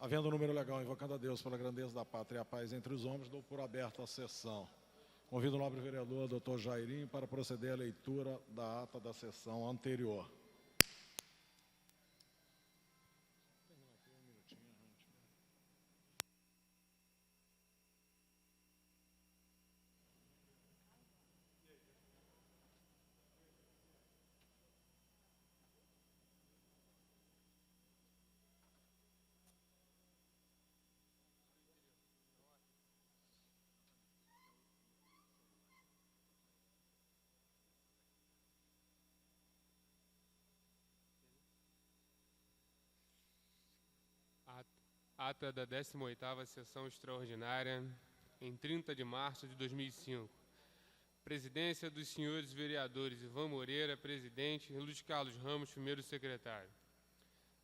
Havendo um número legal, invocando a Deus pela grandeza da pátria e a paz entre os homens, dou por aberta a sessão. Convido o nobre vereador, doutor Jairinho, para proceder à leitura da ata da sessão anterior. Ata da 18ª Sessão Extraordinária, em 30 de março de 2005. Presidência dos senhores vereadores Ivan Moreira, presidente, e Luiz Carlos Ramos, primeiro secretário.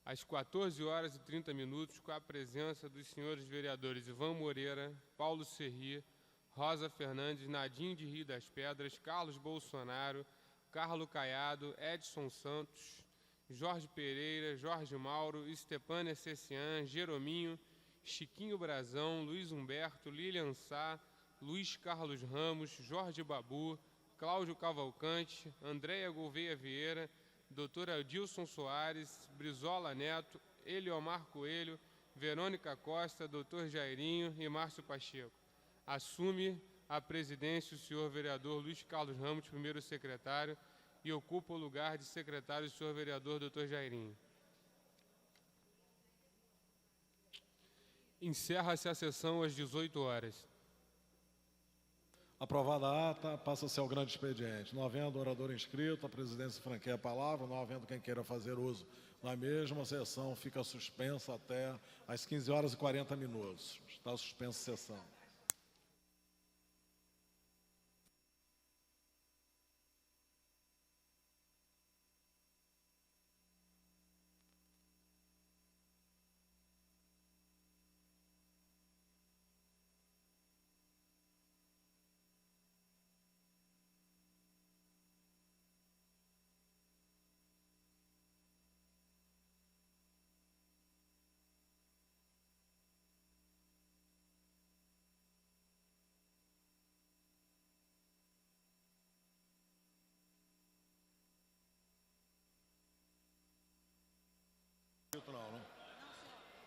Às 14h30, com a presença dos senhores vereadores Ivan Moreira, Paulo Serri, Rosa Fernandes, Nadinho de Rio das Pedras, Carlos Bolsonaro, Carlos Caiado, Edson Santos, Jorge Pereira, Jorge Mauro, Estepânia Cessian, Jerominho, Chiquinho Brazão, Luiz Humberto, Lilian Sá, Luiz Carlos Ramos, Jorge Babu, Cláudio Cavalcante, Andréia Gouveia Vieira, Dr. Adilson Soares, Brizola Neto, Eliomar Coelho, Verônica Costa, Dr. Jairinho e Márcio Pacheco. Assume a presidência o senhor vereador Luiz Carlos Ramos, primeiro secretário, e ocupa o lugar de secretário do senhor vereador Dr. Jairinho. Encerra-se a sessão às 18 horas. Aprovada a ata, passa-se ao grande expediente. Não havendo orador inscrito, a presidência franqueia a palavra. Não havendo quem queira fazer uso da mesma, a sessão fica suspensa até às 15h40. Está suspensa a sessão.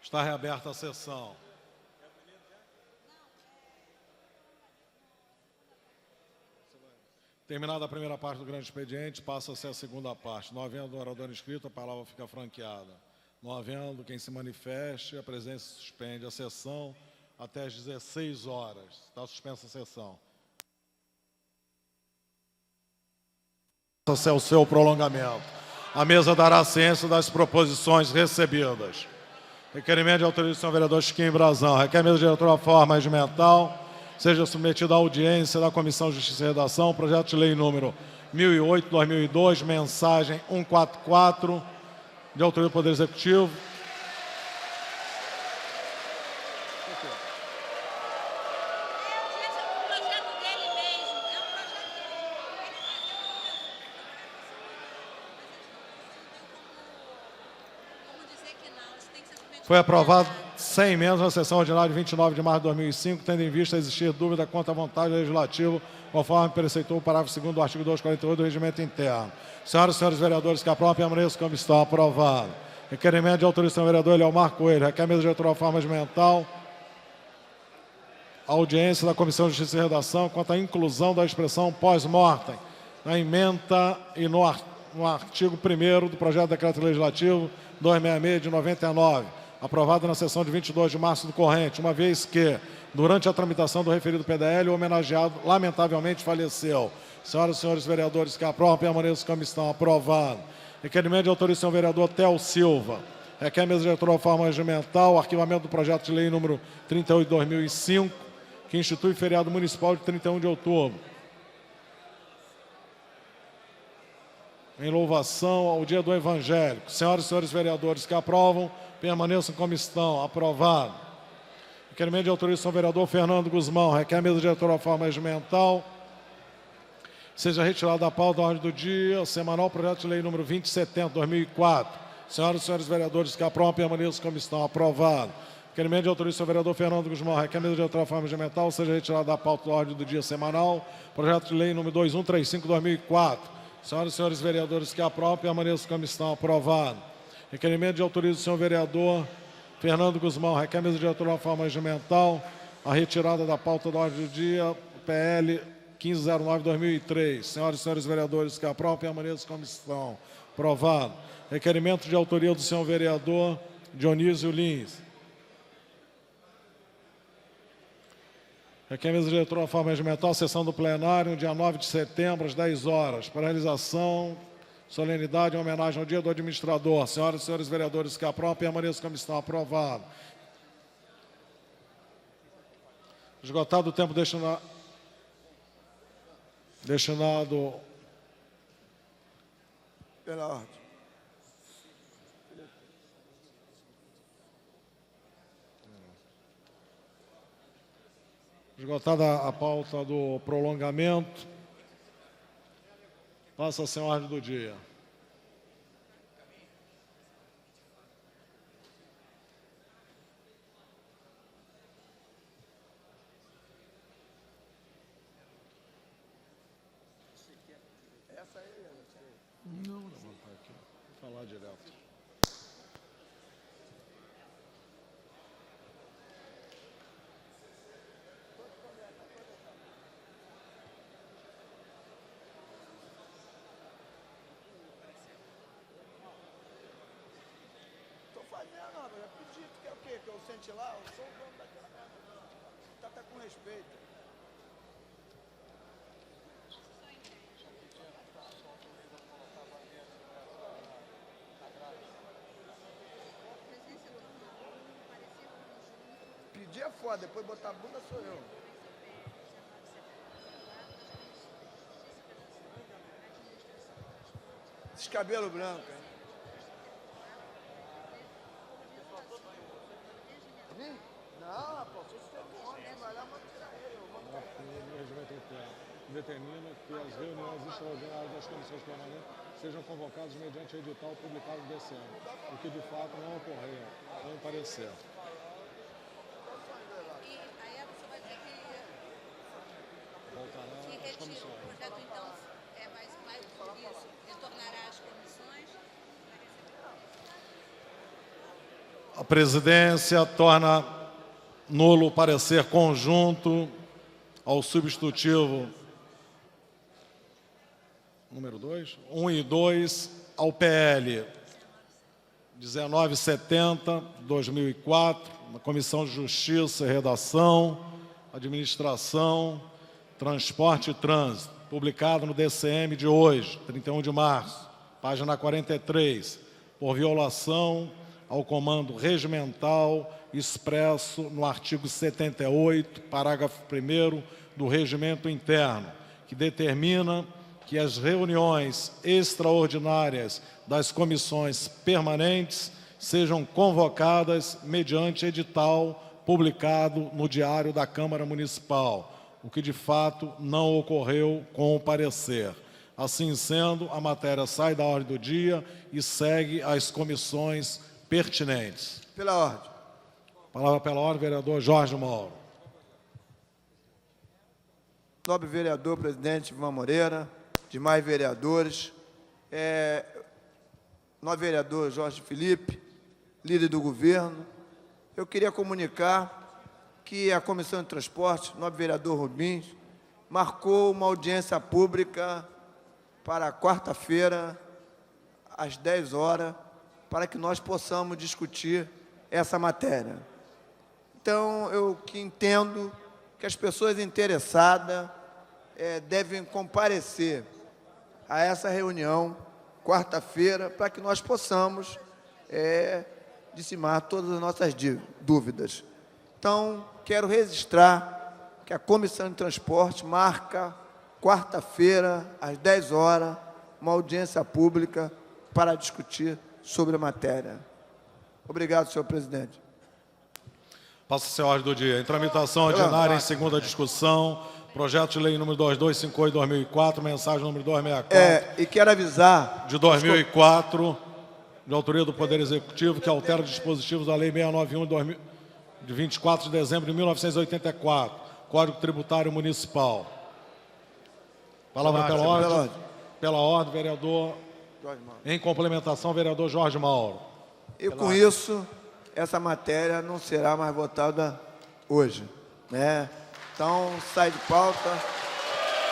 Está reaberta a sessão. Terminada a primeira parte do grande expediente, passa-se a segunda parte. Não havendo orador inscrito, a palavra fica franqueada. Não havendo quem se manifeste, a presença suspende a sessão até às 16 horas. Está suspensa a sessão. Passa-se ao seu prolongamento. A mesa dará ciência das proposições recebidas. Requerimento de autorização do vereador Chiquinho Brazão. Requer a mesa diretora da forma regimental. Seja submetido à audiência da Comissão de Justiça e Redação. Projeto de lei número 1008/2002, mensagem 144, de autoria do Poder Executivo. Foi aprovado sem emendas na sessão ordinária de 29 de março de 2005, tendo em vista existir dúvida quanto à vontade legislativa, conforme preceitou o parágrafo 2º do artigo 248 do Regimento Interno. Senhoras e senhores vereadores que aprovam, permaneçam como estão. Aprovado. Requerimento de autorização do vereador Eliomar Coelho. Requer a mesa diretora de forma regimental. Audiência da Comissão de Justiça e Redação quanto à inclusão da expressão pós-mortem na emenda e no artigo 1º do projeto de decreto legislativo 266 de 99. Aprovado na sessão de 22 de março do corrente, uma vez que, durante a tramitação do referido PDL, o homenageado lamentavelmente faleceu. Senhoras e senhores vereadores que aprovam, permaneçam como estão. Aprovado. Requerimento de autorização do vereador Theo Silva. Requer a mesa diretora de forma regimental, arquivamento do projeto de lei número 38/2005, que institui feriado municipal de 31 de outubro. Em louvação ao dia do evangélico. Senhoras e senhores vereadores que aprovam, permaneçam como estão. Aprovado. Requerimento de autorização do vereador Fernando Guzmão. Requer a mesa diretora de forma regimental. Seja retirado da pauta da ordem do dia, semanal, projeto de lei número 2070/2004. Senhoras e senhores vereadores que aprovam, permaneçam como estão. Aprovado. Requerimento de autoria do senhor vereador Fernando Guzmão. Requer a mesa de outra forma regimental seja retirada da pauta do ordem do dia semanal. Projeto de lei número 2135/2004. Senhoras e senhores vereadores que aprovam, permaneçam como estão. Aprovado. Requerimento de autoria do senhor vereador Fernando Guzmão. Requer a mesa de outra forma regimental a retirada da pauta do ordem do dia PL 1509/2003. Senhoras e senhores vereadores que aprovam, permaneçam como estão. Aprovado. Requerimento de autoria do senhor vereador Dionísio Lins. Requer a mesa diretora de forma regimental, sessão do plenário, no dia 9 de setembro, às 10 horas, para realização, solenidade em homenagem ao dia do administrador. Senhoras e senhores vereadores que aprovam, permaneçam como estão. Aprovado. Esgotado o tempo destinado pela ordem. Esgotada a pauta do prolongamento, passa-se a ordem do dia. Não, levantar aqui. Vou falar direto. Eu já pedi, tu quer o quê? Que eu sente lá? Eu sou o dono daquela merda. Tá com respeito. Pedir é foda, depois botar a bunda sou eu. Esse cabelo branco, hein? Não, pô, se você tem homem, vai lá, manda tirar ele. Determina que as reuniões extraordinárias das comissões permanentes sejam convocadas mediante edital publicado desse ano, o que de fato não ocorreu, sem parecer. E aí a pessoa vai ter que Voltará às retira o comissões. projeto, então, vai por isso, retornará às comissões. A presidência torna nulo o parecer conjunto ao substitutivo número 2, 1 e 2, ao PL 1970/2004, na Comissão de Justiça e Redação, Administração, Transporte e Trânsito, publicado no DCM de hoje, 31 de março, página 43, por violação ao comando regimental expresso no artigo 78, parágrafo 1º do Regimento Interno, que determina que as reuniões extraordinárias das comissões permanentes sejam convocadas mediante edital publicado no Diário da Câmara Municipal, o que de fato não ocorreu com o parecer. Assim sendo, a matéria sai da ordem do dia e segue às comissões pertinentes. Pela ordem. Palavra pela ordem, vereador Jorge Mauro. Nobre vereador, presidente Ivan Moreira, demais vereadores, nobre vereador Jorge Felipe, líder do governo, eu queria comunicar que a Comissão de Transporte, nobre vereador Rubins, marcou uma audiência pública para quarta-feira, às 10 horas, para que nós possamos discutir essa matéria. Então, eu que entendo que as pessoas interessadas devem comparecer a essa reunião, quarta-feira, para que nós possamos dissipar todas as nossas dúvidas. Então, quero registrar que a Comissão de Transporte marca quarta-feira, às 10 horas, uma audiência pública para discutir sobre a matéria. Obrigado, senhor presidente. Passa-se a ordem do dia. Em tramitação ordinária, em segunda discussão, projeto de lei número 2258/2004, mensagem número 264. E quero avisar... De 2004, de autoria do Poder Executivo, que altera dispositivos da Lei 691 de 24 de dezembro de 1984, Código Tributário Municipal. Palavra pela ordem. Pela ordem, vereador. Em complementação, vereador Jorge Mauro. E com isso, essa matéria não será mais votada hoje, né? Então, sai de pauta.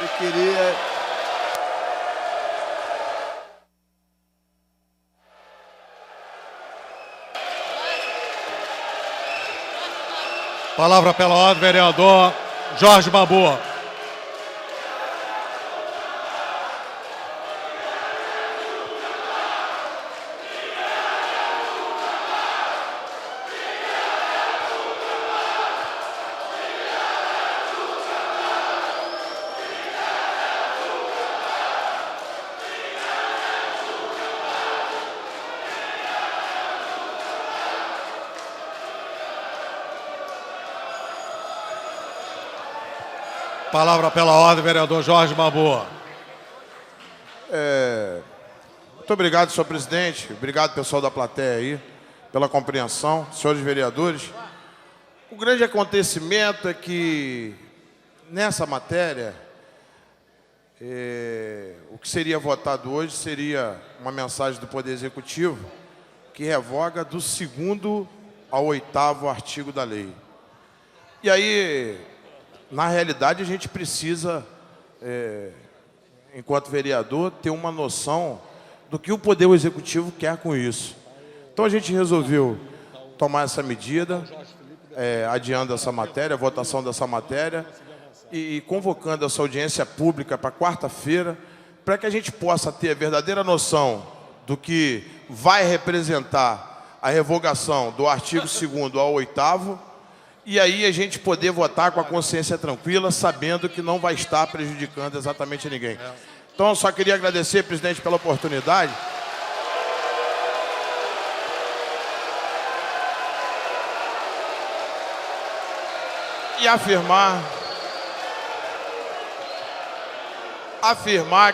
Eu queria... Palavra pela ordem, vereador Jorge Babu. Palavra pela ordem, vereador Jorge Babu. Muito obrigado, senhor presidente. Obrigado, pessoal da plateia aí, pela compreensão. Senhores vereadores, o grande acontecimento é que, nessa matéria, o que seria votado hoje seria uma mensagem do Poder Executivo que revoga do 2º ao 8º artigo da lei. E aí... Na realidade, a gente precisa, enquanto vereador, ter uma noção do que o Poder Executivo quer com isso. Então, a gente resolveu tomar essa medida, adiando essa matéria, a votação dessa matéria, e convocando essa audiência pública para quarta-feira, para que a gente possa ter a verdadeira noção do que vai representar a revogação do artigo 2º ao 8º, e aí a gente poder votar com a consciência tranquila, sabendo que não vai estar prejudicando exatamente ninguém. Então, eu só queria agradecer, presidente, pela oportunidade. E afirmar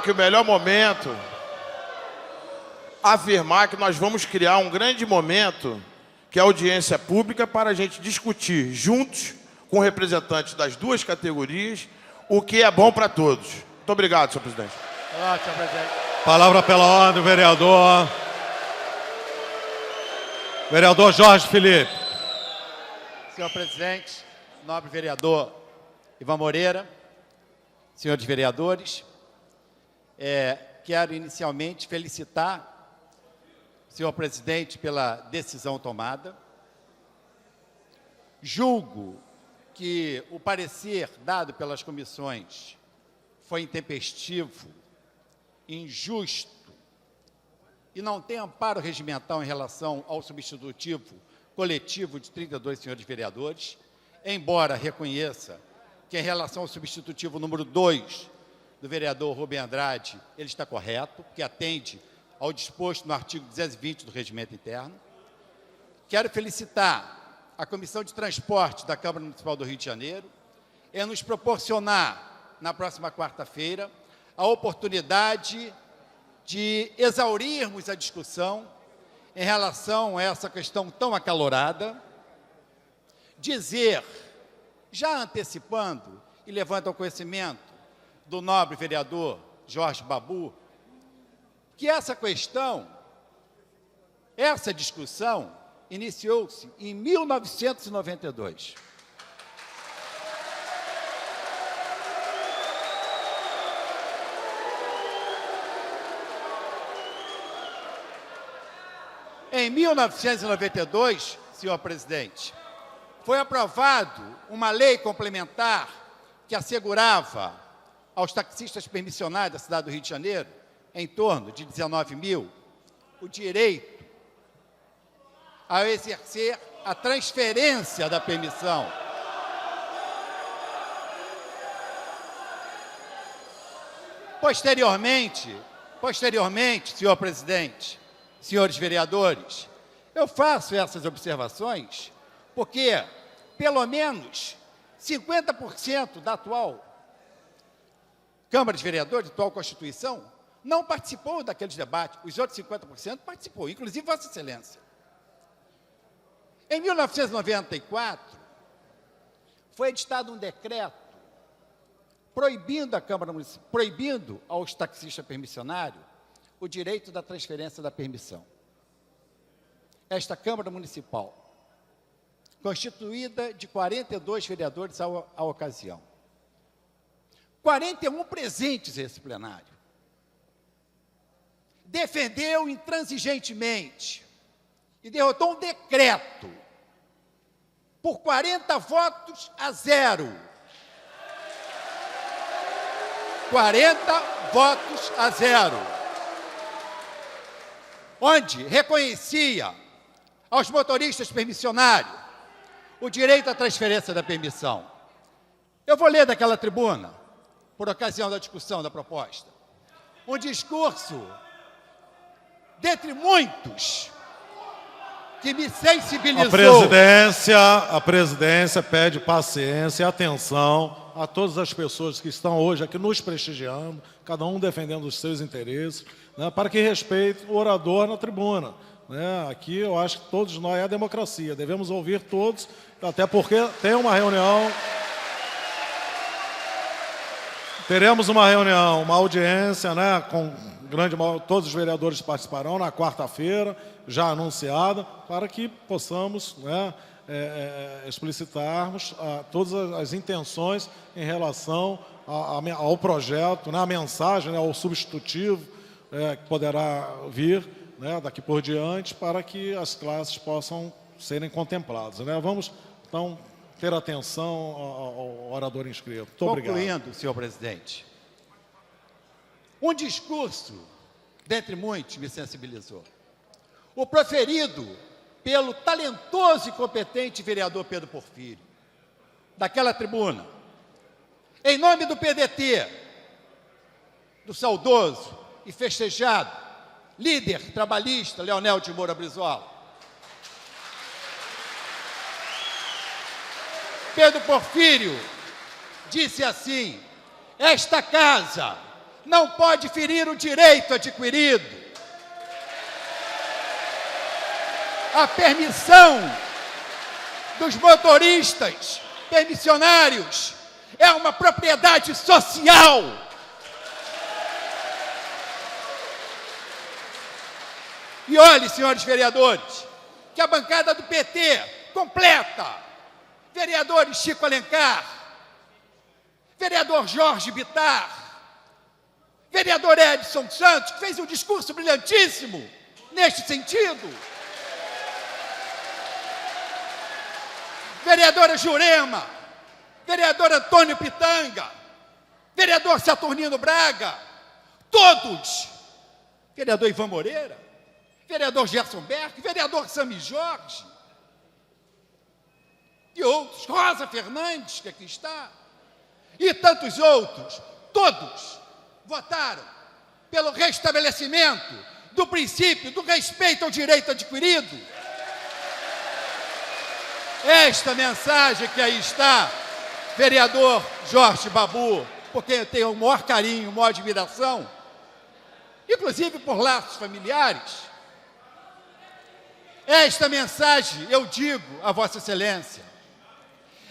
que o melhor momento, afirmar que nós vamos criar um grande momento, que é a audiência pública, para a gente discutir juntos, com representantes das duas categorias, o que é bom para todos. Muito obrigado, senhor presidente. Senhor presidente. Palavra pela ordem, vereador. Vereador Jorge Felipe. Senhor presidente, nobre vereador Ivan Moreira, senhores vereadores, quero inicialmente felicitar senhor presidente pela decisão tomada. Julgo que o parecer dado pelas comissões foi intempestivo, injusto e não tem amparo regimental em relação ao substitutivo coletivo de 32 senhores vereadores, embora reconheça que em relação ao substitutivo número 2 do vereador Rubem Andrade, ele está correto, que atende ao disposto no artigo 220 do Regimento Interno. Quero felicitar a Comissão de Transporte da Câmara Municipal do Rio de Janeiro em nos proporcionar, na próxima quarta-feira, a oportunidade de exaurirmos a discussão em relação a essa questão tão acalorada, dizer, já antecipando e levando ao conhecimento do nobre vereador Jorge Babu, que essa questão, essa discussão, iniciou-se em 1992. Em 1992, senhor presidente, foi aprovado uma lei complementar que assegurava aos taxistas permissionários da cidade do Rio de Janeiro, em torno de 19 mil, o direito a exercer a transferência da permissão. Posteriormente, senhor presidente, senhores vereadores, eu faço essas observações porque, pelo menos, 50% da atual Câmara de Vereadores, da atual Constituição, não participou daqueles debates. Os outros 50% participou, inclusive Vossa Excelência. Em 1994, foi editado um decreto proibindo proibindo aos taxistas permissionários o direito da transferência da permissão. Esta Câmara Municipal, constituída de 42 vereadores à ocasião, 41 presentes nesse plenário, defendeu intransigentemente e derrotou um decreto por 40 votos a 0. 40 votos a 0. Onde reconhecia aos motoristas permissionários o direito à transferência da permissão. Eu vou ler daquela tribuna, por ocasião da discussão da proposta, um discurso, dentre muitos, que me sensibilizou. A presidência pede paciência e atenção a todas as pessoas que estão hoje aqui nos prestigiando, cada um defendendo os seus interesses, né, para que respeite o orador na tribuna. Né? Aqui eu acho que todos nós é a democracia, devemos ouvir todos, até porque tem uma reunião, teremos uma reunião, uma audiência, né, com todos os vereadores participarão na quarta-feira, já anunciada, para que possamos, né, explicitarmos todas as intenções em relação ao projeto, né, a mensagem, né, ao substitutivo que poderá vir, né, daqui por diante, para que as classes possam serem contempladas. Né? Vamos, então, ter atenção ao orador inscrito. Muito obrigado. Concluindo, senhor presidente, um discurso, dentre muitos, me sensibilizou. O proferido pelo talentoso e competente vereador Pedro Porfírio, daquela tribuna, em nome do PDT, do saudoso e festejado líder trabalhista Leonel de Moura Brizola. Pedro Porfírio disse assim: esta casa não pode ferir o direito adquirido. A permissão dos motoristas permissionários é uma propriedade social. E olhe, senhores vereadores, que a bancada do PT completa: vereadores Chico Alencar, vereador Jorge Bittar, vereador Edson Santos, que fez um discurso brilhantíssimo neste sentido, vereadora Jurema, vereador Antônio Pitanga, vereador Saturnino Braga, todos, vereador Ivan Moreira, vereador Gerson Berg, vereador Sami Jorge, e outros, Rosa Fernandes, que aqui está, e tantos outros, todos votaram pelo restabelecimento do princípio do respeito ao direito adquirido. Esta mensagem que aí está, vereador Jorge Babu, por quem eu tenho o maior carinho, a maior admiração, inclusive por laços familiares, esta mensagem, eu digo a Vossa Excelência,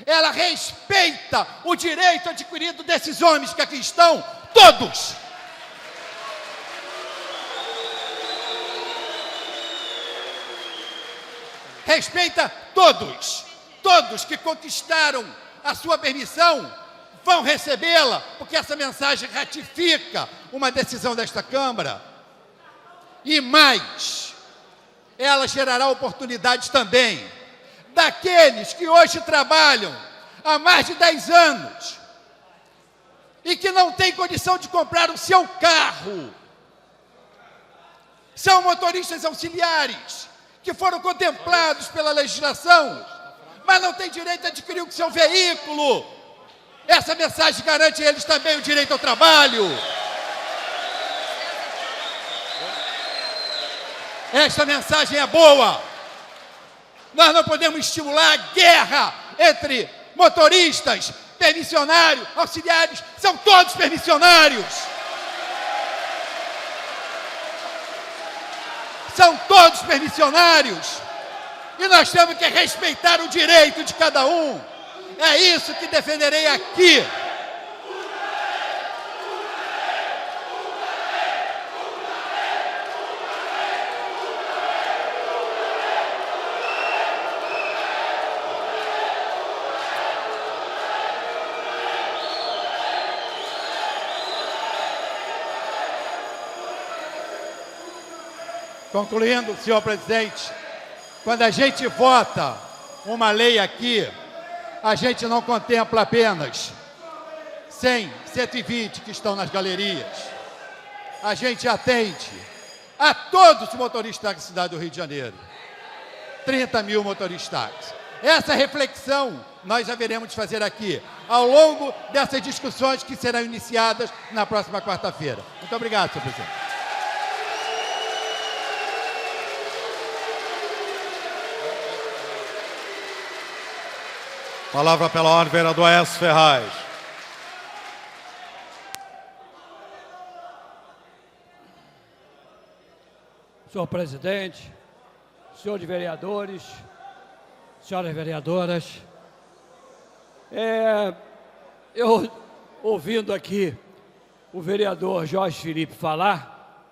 ela respeita o direito adquirido desses homens que aqui estão, todos. Respeita todos. Todos que conquistaram a sua permissão vão recebê-la, porque essa mensagem ratifica uma decisão desta Câmara. E mais, ela gerará oportunidades também daqueles que hoje trabalham há mais de 10 anos e que não têm condição de comprar o seu carro. São motoristas auxiliares que foram contemplados pela legislação, mas não têm direito a adquirir o seu veículo. Essa mensagem garante a eles também o direito ao trabalho. Esta mensagem é boa. Nós não podemos estimular a guerra entre motoristas, permissionários, auxiliares, são todos permissionários. são todos permissionários. E nós temos que respeitar o direito de cada um. É isso que defenderei aqui. Concluindo, senhor presidente, quando a gente vota uma lei aqui, a gente não contempla apenas 100, 120 que estão nas galerias. A gente atende a todos os motoristas da cidade do Rio de Janeiro. 30 mil motoristas. Essa reflexão nós haveremos de fazer aqui, ao longo dessas discussões que serão iniciadas na próxima quarta-feira. Muito obrigado, senhor presidente. Palavra pela ordem, vereador Aécio Ferraz. Senhor presidente, senhores vereadores, senhoras vereadoras, eu ouvindo aqui o vereador Jorge Felipe falar,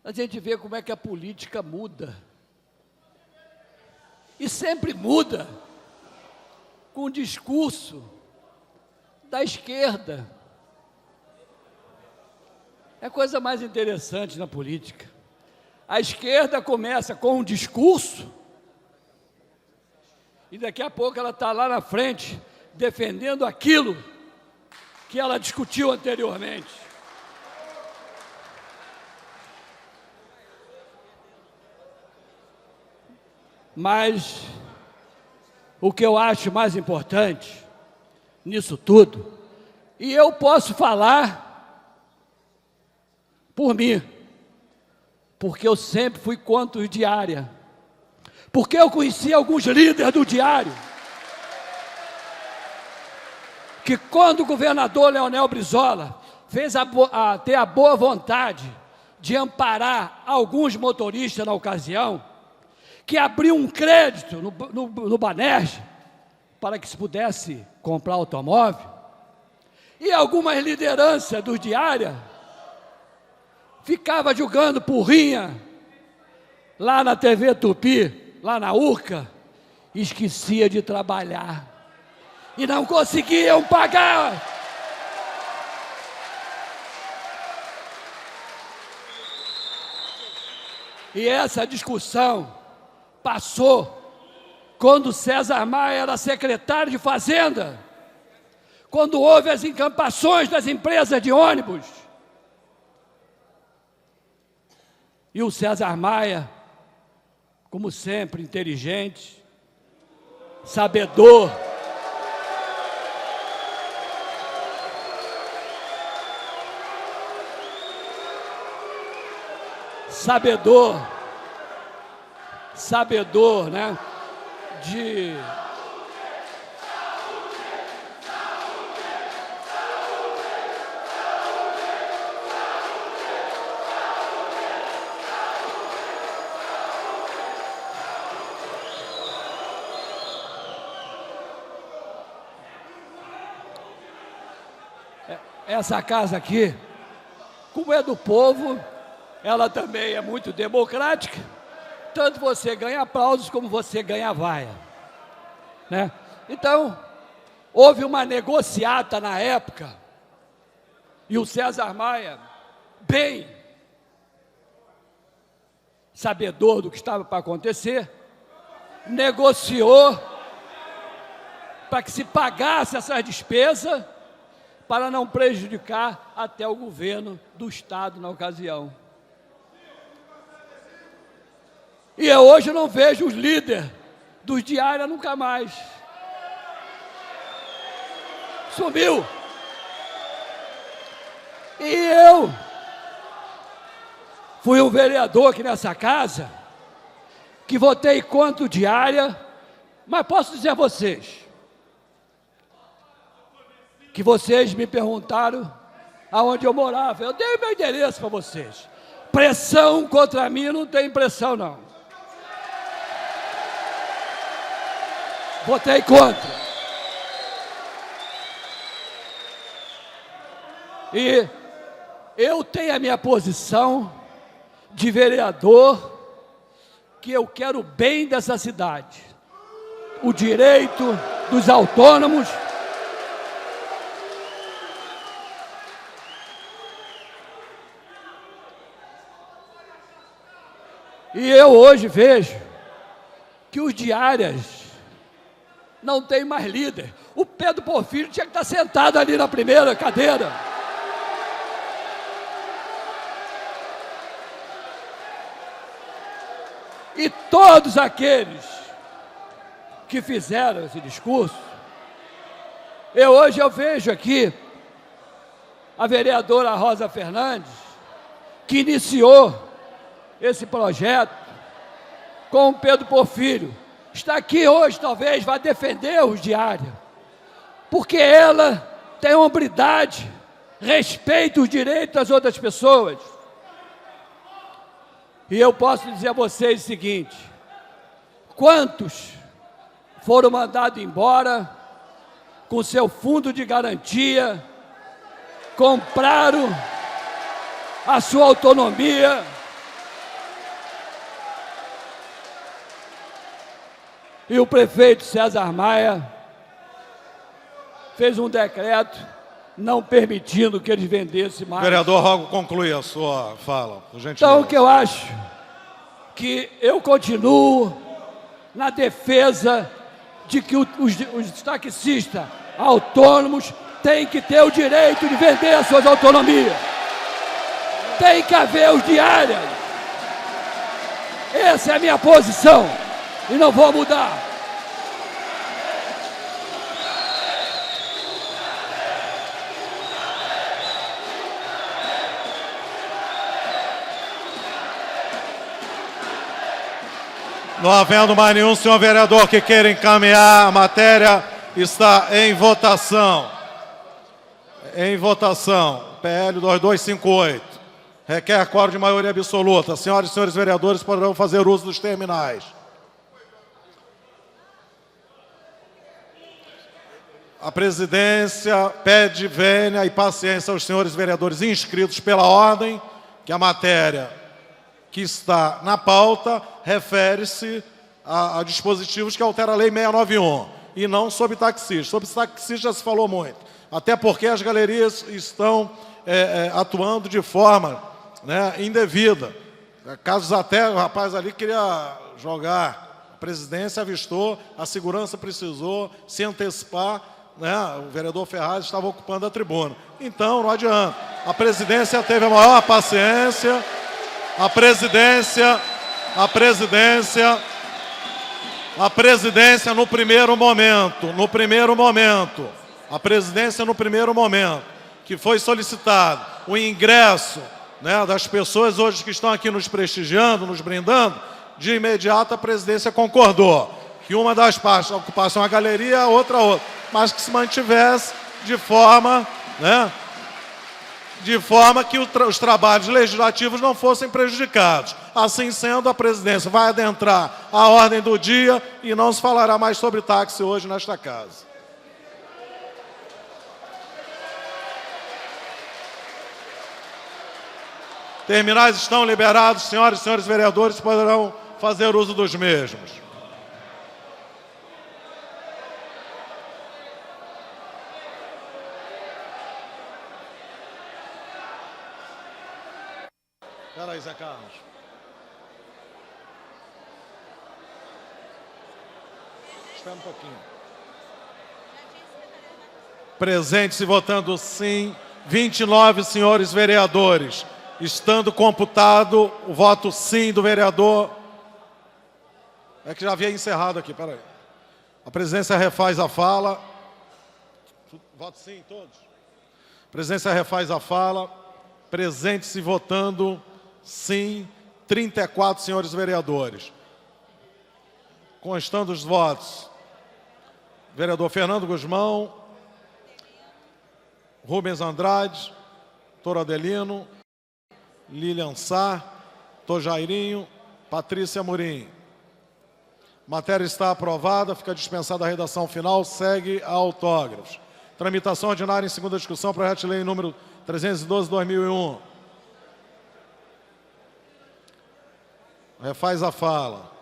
a gente vê como é que a política muda. E sempre muda com o discurso da esquerda. É a coisa mais interessante na política. A esquerda começa com um discurso e daqui a pouco ela está lá na frente defendendo aquilo que ela discutiu anteriormente. Mas o que eu acho mais importante nisso tudo, e eu posso falar por mim, porque eu sempre fui contra o Diário, porque eu conheci alguns líderes do Diário, que quando o governador Leonel Brizola fez ter a boa vontade de amparar alguns motoristas na ocasião, que abriu um crédito no Banerj para que se pudesse comprar automóvel, e algumas lideranças do Diário ficava jogando porrinha lá na TV Tupi, lá na Urca, esquecia de trabalhar e não conseguiam pagar. E essa discussão passou quando César Maia era secretário de Fazenda, quando houve as encampações das empresas de ônibus. E o César Maia, como sempre, inteligente, sabedor, né, de essa casa aqui, como é do povo, ela também é muito democrática. Tanto você ganha aplausos como você ganha vaia, né? Então, houve uma negociata na época, e o César Maia, bem sabedor do que estava para acontecer, negociou para que se pagasse essas despesas para não prejudicar até o governo do Estado na ocasião. E eu hoje não vejo os líderes dos Diários nunca mais. Sumiu. E eu fui um vereador aqui nessa casa que votei contra o Diário, mas posso dizer a vocês que vocês me perguntaram aonde eu morava. Eu dei meu endereço para vocês. pressão contra mim não tem pressão, não. Votei contra. E eu tenho a minha posição de vereador, que eu quero o bem dessa cidade, o direito dos autônomos. E eu hoje vejo que os diárias não tem mais líder. O Pedro Porfírio tinha que estar sentado ali na primeira cadeira. E todos aqueles que fizeram esse discurso, hoje eu vejo aqui a vereadora Rosa Fernandes, que iniciou esse projeto com o Pedro Porfírio, está aqui hoje, talvez, vai defender os diários, porque ela tem hombridade, respeita os direitos das outras pessoas. E eu posso dizer a vocês o seguinte: quantos foram mandados embora com seu fundo de garantia, compraram a sua autonomia, e o prefeito César Maia fez um decreto não permitindo que eles vendessem mais. Vereador, rogo concluir a sua fala, por gentileza. Então, o que eu acho, que eu continuo na defesa de que os taxistas autônomos têm que ter o direito de vender as suas autonomias. Tem que haver os diários. Essa é a minha posição e não vou mudar. Não havendo mais nenhum senhor vereador que queira encaminhar a matéria, está em votação. Em votação. PL 2258. Requer quórum de maioria absoluta. Senhoras e senhores vereadores poderão fazer uso dos terminais. A presidência pede vênia e paciência aos senhores vereadores inscritos pela ordem, que a matéria que está na pauta refere-se a dispositivos que alteram a Lei 691, e não sobre taxistas. Sobre taxistas já se falou muito, até porque as galerias estão atuando de forma indevida. Casos até, o rapaz ali queria jogar, a presidência avistou, a segurança precisou se antecipar, o vereador Ferraz estava ocupando a tribuna. Então, não adianta. A presidência teve a maior paciência. A presidência no primeiro momento, que foi solicitado o ingresso das pessoas hoje que estão aqui nos prestigiando, nos brindando, de imediato a presidência concordou que uma das partes ocupasse uma galeria, a outra, mas que se mantivesse de forma que os trabalhos legislativos não fossem prejudicados. Assim sendo, a presidência vai adentrar a ordem do dia e não se falará mais sobre táxi hoje nesta casa. Terminais estão liberados, senhoras e senhores vereadores poderão fazer uso dos mesmos. Espera aí, Zé Carlos. Espera um pouquinho. Presentes e votando sim, 29 senhores vereadores. Estando computado o voto sim do vereador... É que já havia encerrado aqui, espera aí. A presidência refaz a fala. Voto sim, todos. A presidência refaz a fala. Presentes e votando... sim, 34 senhores vereadores. Constando os votos, vereador Fernando Guzmão, Rubens Andrade, Doutor Adelino, Lilian Sá, Tojairinho, Patrícia Amorim. Matéria está aprovada, fica dispensada a redação final, segue a autógrafos. Tramitação ordinária em segunda discussão, projeto de lei número 312/2001. Refaz a fala.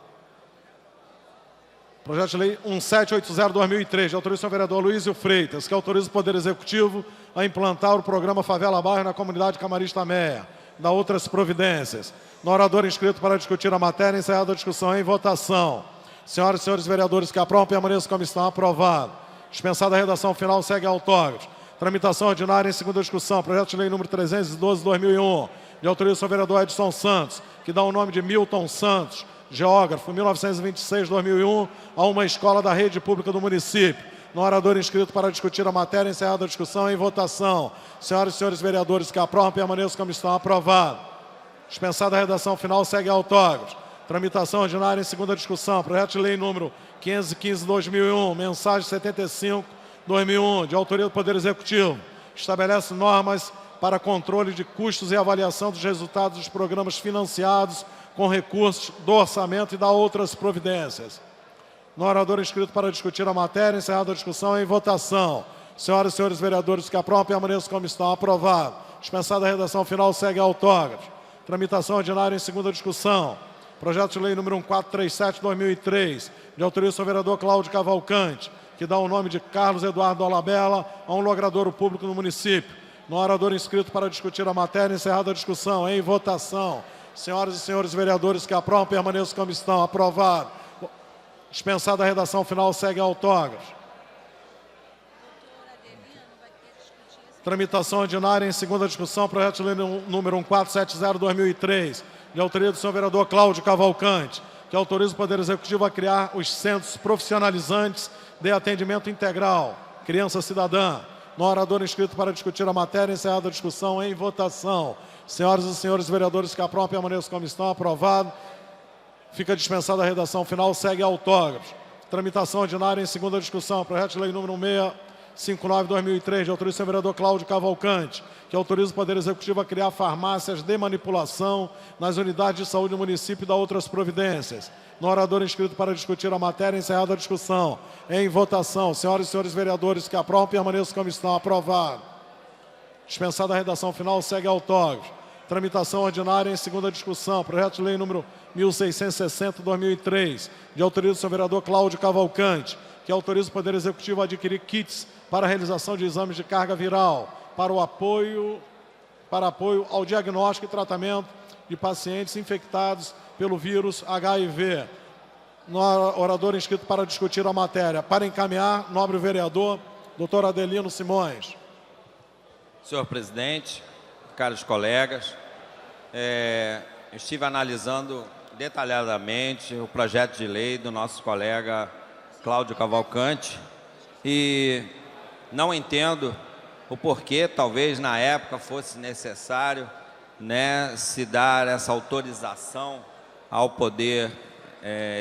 Projeto de lei 1780/2003, de autoria do senhor vereador Luísio Freitas, que autoriza o Poder Executivo a implantar o programa Favela Bairro na comunidade Camarista Meia, da outras providências. No orador inscrito para discutir a matéria, encerrada a discussão em votação. Senhoras e senhores vereadores que aprovam, permaneçam como estão. Aprovado. Dispensada a redação final, segue autógrafos. Tramitação ordinária em segunda discussão, projeto de lei número 312/2001, de autoria do senhor vereador Edson Santos, que dá o nome de Milton Santos, geógrafo, 1926/2001, a uma escola da rede pública do município. No orador inscrito para discutir a matéria, encerrada a discussão em votação. Senhoras e senhores vereadores que aprovam, permaneçam como estão. Aprovado. Dispensada a redação final, segue autógrafos. Tramitação ordinária em segunda discussão, projeto de lei número 515/2001, mensagem 75/2001, de autoria do Poder Executivo. Estabelece normas para controle de custos e avaliação dos resultados dos programas financiados com recursos do orçamento e da outras providências. No orador inscrito para discutir a matéria, encerrada a discussão em votação. Senhoras e senhores vereadores que aprovam, permaneçam como estão. Aprovado. Dispensada a redação final, segue autógrafos. Tramitação ordinária em segunda discussão. Projeto de lei número 1437/2003, de autoria do senhor vereador Cláudio Cavalcante, que dá o nome de Carlos Eduardo Dolabella a um logradouro público no município. No orador inscrito para discutir a matéria, encerrada a discussão em votação. Senhoras e senhores vereadores que aprovam, permaneçam como estão. Aprovado. Dispensada a redação final, segue autógrafos. Tramitação ordinária em segunda discussão, projeto de lei número 1470/2003, de autoria do senhor vereador Cláudio Cavalcante, que autoriza o Poder Executivo a criar os centros profissionalizantes de atendimento integral, criança cidadã. No orador inscrito para discutir a matéria, encerrada a discussão em votação. Senhoras e senhores vereadores que aprovam, permaneçam como estão. Aprovado. Fica dispensada a redação final, segue autógrafos. Tramitação ordinária em segunda discussão, projeto de lei número 659/2003, de autoria do senhor vereador Cláudio Cavalcante, que autoriza o Poder Executivo a criar farmácias de manipulação nas unidades de saúde do município e da outras providências. No orador inscrito para discutir a matéria, encerrada a discussão. Em votação, senhoras e senhores vereadores que aprovam, permaneçam como estão. Aprovado. Dispensada a redação final, segue autógrafos. Tramitação ordinária em segunda discussão, projeto de lei número 1660/2003, de autoria do senhor vereador Cláudio Cavalcante, que autoriza o Poder Executivo a adquirir kits para a realização de exames de carga viral, para apoio ao diagnóstico e tratamento de pacientes infectados pelo vírus HIV. No orador inscrito para discutir a matéria. Para encaminhar, nobre vereador, doutor Adelino Simões. Senhor presidente, caros colegas, estive analisando detalhadamente o projeto de lei do nosso colega Cláudio Cavalcante e não entendo o porquê, talvez na época fosse necessário, né, se dar essa autorização ao Poder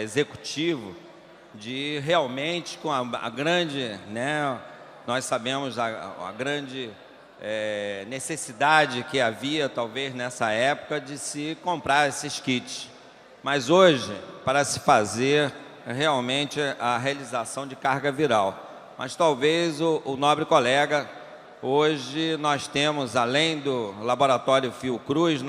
Executivo de realmente, com a grande, né, nós sabemos a grande necessidade que havia, talvez, nessa época, de se comprar esses kits. Mas hoje, para se fazer realmente a realização de carga viral. Mas talvez o nobre colega, hoje nós temos, além do laboratório Fiocruz,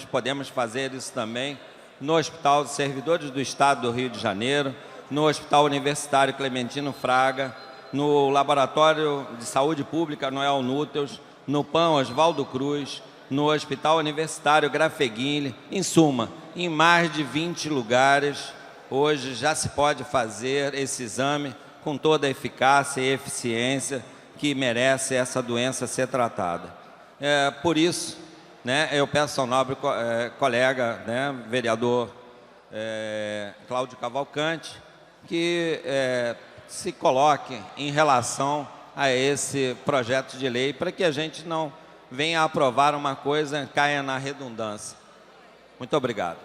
podemos fazer isso também no Hospital dos Servidores do Estado do Rio de Janeiro, no Hospital Universitário Clementino Fraga, no Laboratório de Saúde Pública Noel Núteus, no PAN Oswaldo Cruz, no Hospital Universitário Grafeguini, em suma, em mais de 20 lugares, hoje já se pode fazer esse exame com toda a eficácia e eficiência que merece essa doença ser tratada. Por isso, né, eu peço ao nobre colega, né, vereador Cláudio Cavalcante, que se coloque em relação a esse projeto de lei, para que a gente não venha a aprovar uma coisa e caia na redundância. Muito obrigado.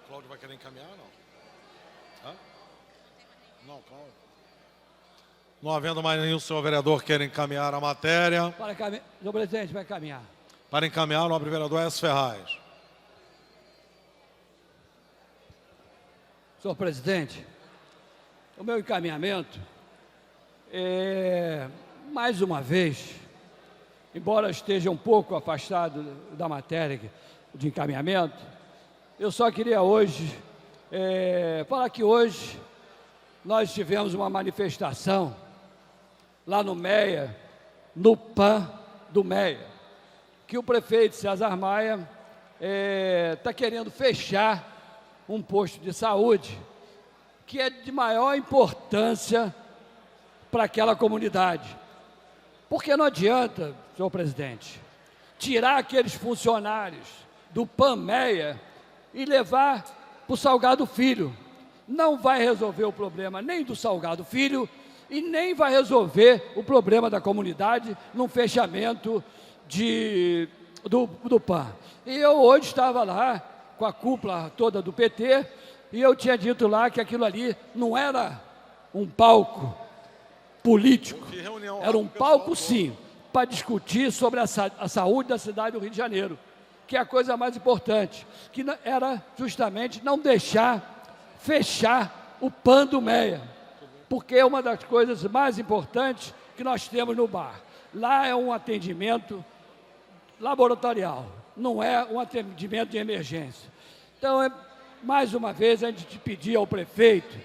Cláudio vai querer encaminhar ou não? Hã? Não, Cláudio. Não havendo mais nenhum senhor vereador queira encaminhar a matéria. Senhor presidente, vai caminhar. Para encaminhar, o nobre vereador S. Ferraz. Senhor presidente, o meu encaminhamento é, mais uma vez, embora esteja um pouco afastado da matéria de encaminhamento, eu só queria hoje falar que hoje nós tivemos uma manifestação lá no MEA, no PAN do MEA, que o prefeito César Maia está querendo fechar um posto de saúde que é de maior importância para aquela comunidade. Porque não adianta, senhor presidente, tirar aqueles funcionários do PAN-MEA e levar para o Salgado Filho. Não vai resolver o problema nem do Salgado Filho e nem vai resolver o problema da comunidade num fechamento do PAN. E eu hoje estava lá com a cúpula toda do PT, e eu tinha dito lá que aquilo ali não era um palco político, era um palco, sim, para discutir sobre a saúde da cidade do Rio de Janeiro, que é a coisa mais importante, que era justamente não deixar fechar o PAN do MEA, porque é uma das coisas mais importantes que nós temos no bar. Lá é um atendimento laboratorial, não é um atendimento de emergência. Então, mais uma vez, a gente pedir ao prefeito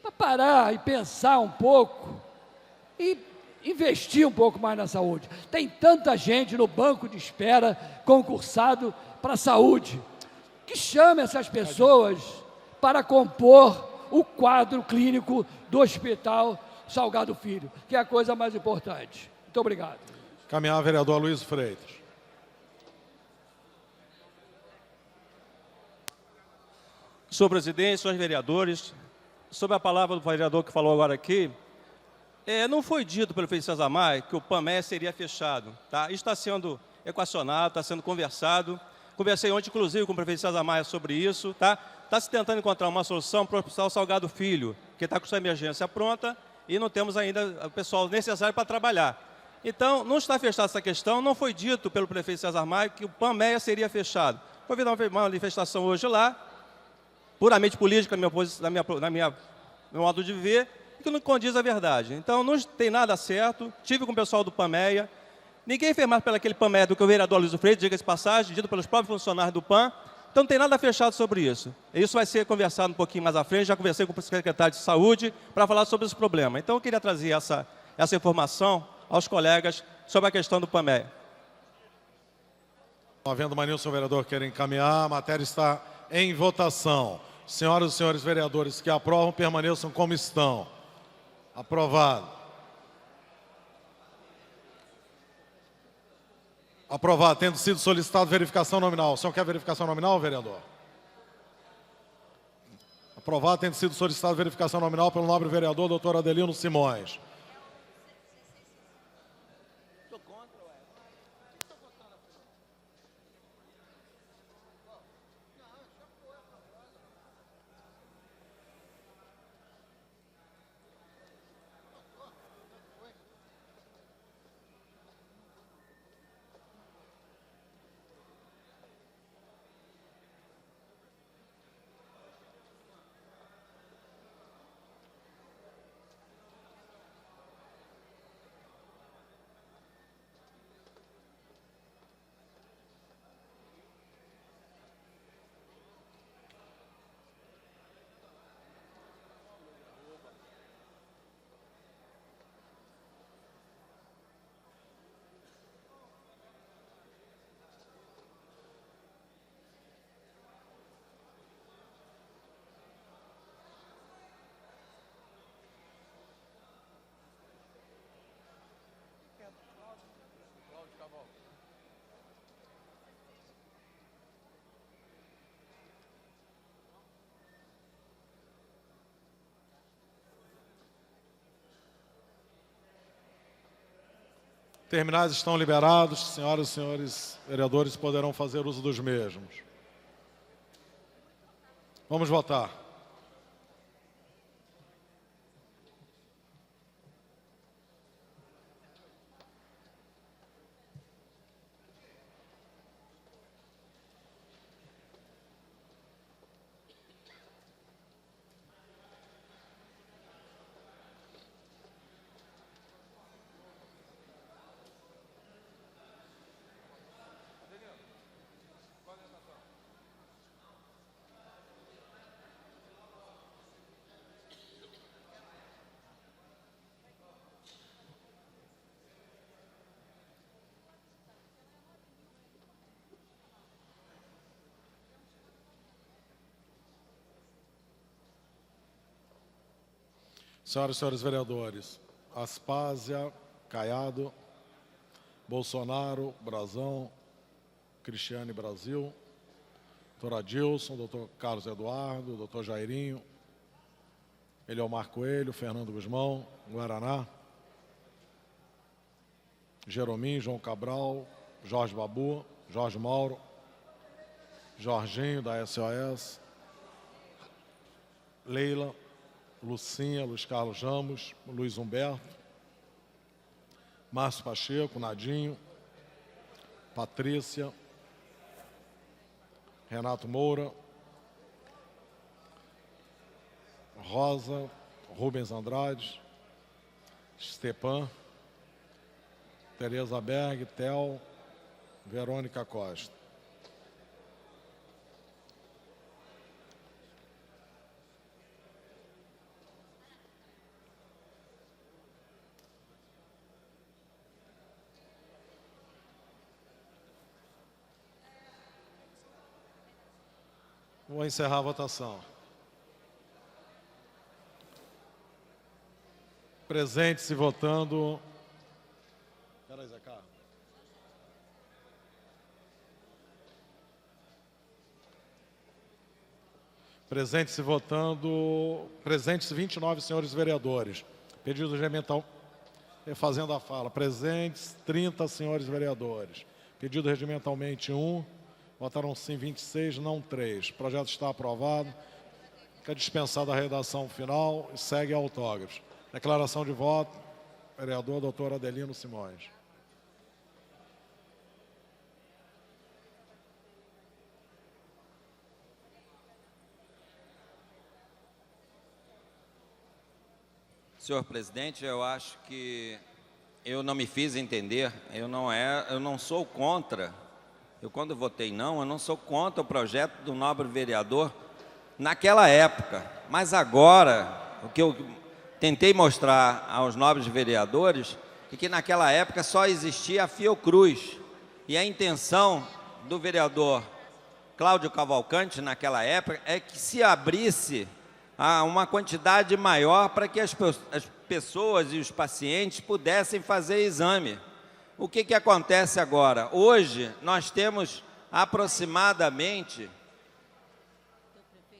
para parar e pensar um pouco e investir um pouco mais na saúde. Tem tanta gente no banco de espera concursado para a saúde, que chame essas pessoas para compor o quadro clínico do Hospital Salgado Filho, que é a coisa mais importante. Muito obrigado. Caminhar, vereador Luiz Freitas. Senhor presidente, senhores vereadores, sobre a palavra do vereador que falou agora aqui, não foi dito pelo prefeito César Maia que o PAN-MEA seria fechado. Tá? Isso está sendo equacionado, está sendo conversado. Conversei ontem, inclusive, com o prefeito César Maia sobre isso. Tá? Está se tentando encontrar uma solução para o Hospital Salgado Filho, que está com sua emergência pronta e não temos ainda o pessoal necessário para trabalhar. Então, não está fechada essa questão, não foi dito pelo prefeito César Maia que o PAN-MEA seria fechado. Foi uma manifestação hoje lá, puramente política, no meu modo de ver, que não condiz a verdade. Então, não tem nada certo. Tive com o pessoal do PAN-MEA. Ninguém fez mais pelaquele PAN-MEA do que o vereador Luiz Freitas, diga-se passagem, dito pelos próprios funcionários do PAN. Então, não tem nada fechado sobre isso. Isso vai ser conversado um pouquinho mais à frente. Já conversei com o secretário de Saúde para falar sobre esse problema. Então, eu queria trazer essa informação aos colegas sobre a questão do PAN-MEA. Não havendo mais nenhum senhor vereador queira encaminhar, a matéria está em votação. Senhoras e senhores vereadores que aprovam, permaneçam como estão. Aprovado. Aprovado. Tendo sido solicitado verificação nominal. O senhor quer verificação nominal, vereador? Aprovado. Tendo sido solicitado verificação nominal pelo nobre vereador, doutor Adelino Simões. Terminais estão liberados, senhoras e senhores vereadores poderão fazer uso dos mesmos. Vamos votar. Senhoras e senhores vereadores, Aspásia, Caiado, Bolsonaro, Brazão, Cristiane Brasil, doutor Adilson, doutor Carlos Eduardo, doutor Jairinho, Eliomar Coelho, Fernando Guzmão, Guaraná, Jeromim, João Cabral, Jorge Babu, Jorge Mauro, Jorginho, da SOS, Leila, Lucinha, Luiz Carlos Ramos, Luiz Humberto, Márcio Pacheco, Nadinho, Patrícia, Renato Moura, Rosa, Rubens Andrade, Stepan, Tereza Berg, Tel, Verônica Costa. Vou encerrar a votação. Presente-se votando. Espera aí, Zé Carlos. Presente-se votando. Presentes 29 senhores vereadores. Pedido regimental. Fazendo a fala. Presentes 30 senhores vereadores. Pedido regimentalmente 1. Votaram sim 26, não 3. O projeto está aprovado. Fica dispensada a redação final e segue autógrafos. Declaração de voto, vereador doutor Adelino Simões. Senhor presidente, eu acho que eu não me fiz entender, eu não sou contra. Eu, quando votei não, eu não sou contra o projeto do nobre vereador naquela época. Mas agora, o que eu tentei mostrar aos nobres vereadores é que naquela época só existia a Fiocruz. E a intenção do vereador Cláudio Cavalcante, naquela época, é que se abrisse uma quantidade maior para que as pessoas e os pacientes pudessem fazer exame. O que acontece agora? Hoje, nós temos aproximadamente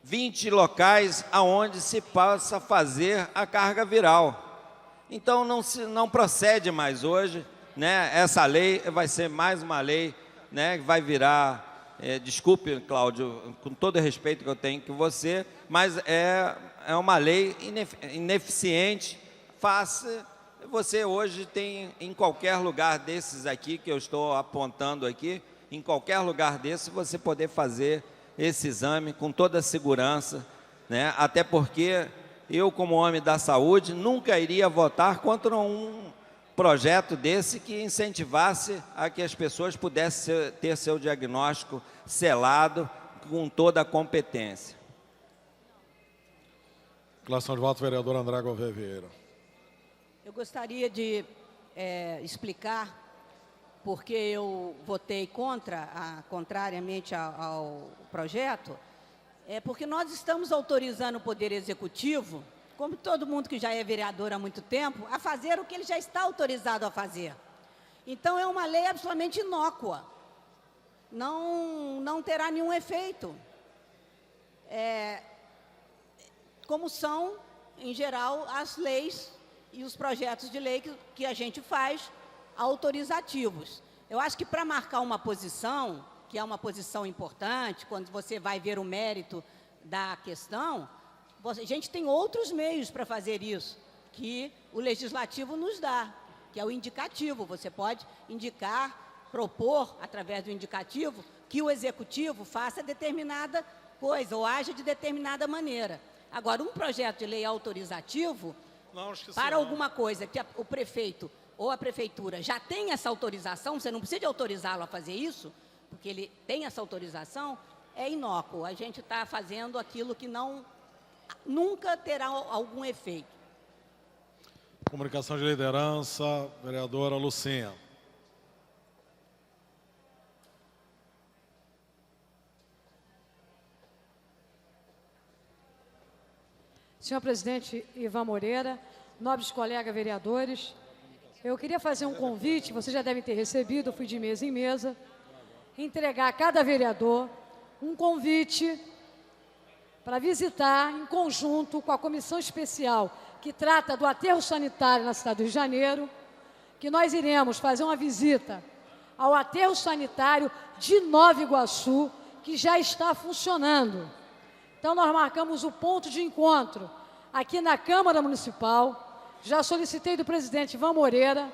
20 locais onde se possa fazer a carga viral. Então, não procede mais hoje, né? Essa lei vai ser mais uma lei, né, que vai virar, desculpe, Cláudio, com todo o respeito que eu tenho com você, mas é uma lei ineficiente, face. Você hoje tem, em qualquer lugar desses aqui, que eu estou apontando aqui, em qualquer lugar desse, você poder fazer esse exame com toda a segurança, né? Até porque eu, como homem da saúde, nunca iria votar contra um projeto desse que incentivasse a que as pessoas pudessem ter seu diagnóstico selado com toda a competência. Declaração de voto, vereador André Gouveia Vieira. Eu gostaria de explicar porque eu votei contrariamente ao projeto, porque nós estamos autorizando o Poder Executivo, como todo mundo que já é vereador há muito tempo, a fazer o que ele já está autorizado a fazer. Então, é uma lei absolutamente inócua, não terá nenhum efeito, como são, em geral, as leis e os projetos de lei que a gente faz autorizativos. Eu acho que para marcar uma posição, que é uma posição importante, quando você vai ver o mérito da questão, a gente tem outros meios para fazer isso, que o Legislativo nos dá, que é o indicativo. Você pode indicar, propor, através do indicativo, que o Executivo faça determinada coisa, ou haja de determinada maneira. Agora, um projeto de lei autorizativo, para alguma coisa que o prefeito ou a prefeitura já tem essa autorização, você não precisa de autorizá-lo a fazer isso, porque ele tem essa autorização, é inócuo. A gente está fazendo aquilo que nunca terá algum efeito. Comunicação de liderança, vereadora Lucinha. Senhor presidente Ivan Moreira, nobres colegas vereadores, eu queria fazer um convite, vocês já devem ter recebido, eu fui de mesa em mesa, entregar a cada vereador um convite para visitar, em conjunto com a comissão especial que trata do aterro sanitário na cidade do Rio de Janeiro, que nós iremos fazer uma visita ao aterro sanitário de Nova Iguaçu, que já está funcionando. Então, nós marcamos o ponto de encontro aqui na Câmara Municipal. Já solicitei do presidente Ivan Moreira,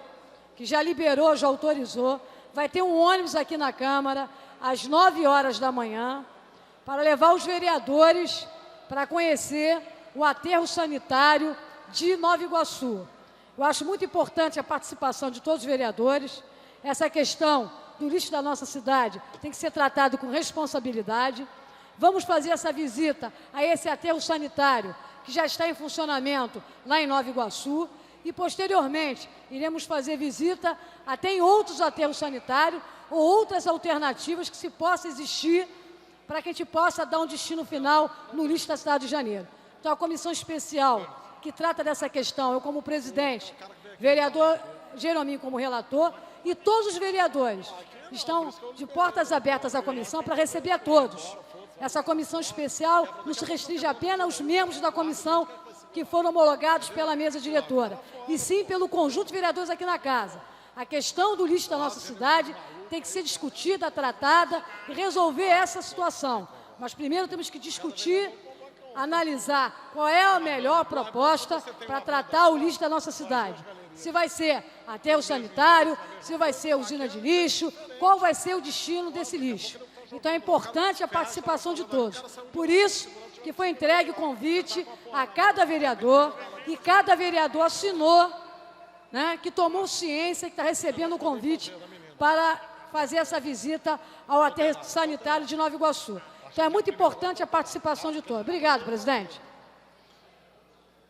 que já liberou, já autorizou. Vai ter um ônibus aqui na Câmara, às 9 horas da manhã, para levar os vereadores para conhecer o aterro sanitário de Nova Iguaçu. Eu acho muito importante a participação de todos os vereadores. Essa questão do lixo da nossa cidade tem que ser tratado com responsabilidade. Vamos fazer essa visita a esse aterro sanitário, que já está em funcionamento lá em Nova Iguaçu, e, posteriormente, iremos fazer visita até em outros aterros sanitários ou outras alternativas que se possa existir para que a gente possa dar um destino final no lixo da cidade de Janeiro. Então, a comissão especial que trata dessa questão, eu como presidente, vereador Jerominho como relator, e todos os vereadores estão de portas abertas à comissão para receber a todos. Essa comissão especial não se restringe apenas aos membros da comissão que foram homologados pela mesa diretora, e sim pelo conjunto de vereadores aqui na casa. A questão do lixo da nossa cidade tem que ser discutida, tratada e resolver essa situação. Mas primeiro temos que discutir, analisar qual é a melhor proposta para tratar o lixo da nossa cidade. Se vai ser aterro sanitário, se vai ser usina de lixo, qual vai ser o destino desse lixo. Então é importante a participação de todos. Por isso que foi entregue o convite a cada vereador, e cada vereador assinou, né, que tomou ciência, que está recebendo o convite para fazer essa visita ao aterro sanitário de Nova Iguaçu. Então é muito importante a participação de todos. Obrigado, presidente.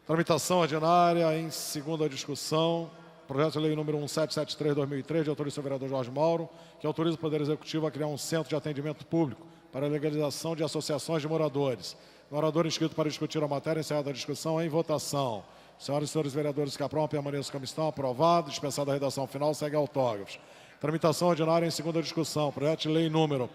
Tramitação ordinária em segunda discussão. Projeto de lei número 1773/2003, de autoria do vereador Jorge Mauro, que autoriza o Poder Executivo a criar um centro de atendimento público para a legalização de associações de moradores. O orador inscrito para discutir a matéria, encerrada a discussão, em votação. Senhoras e senhores vereadores que aprovam, permaneçam como estão. Aprovado. Dispensada a redação final, segue autógrafos. Tramitação ordinária em segunda discussão. Projeto de lei número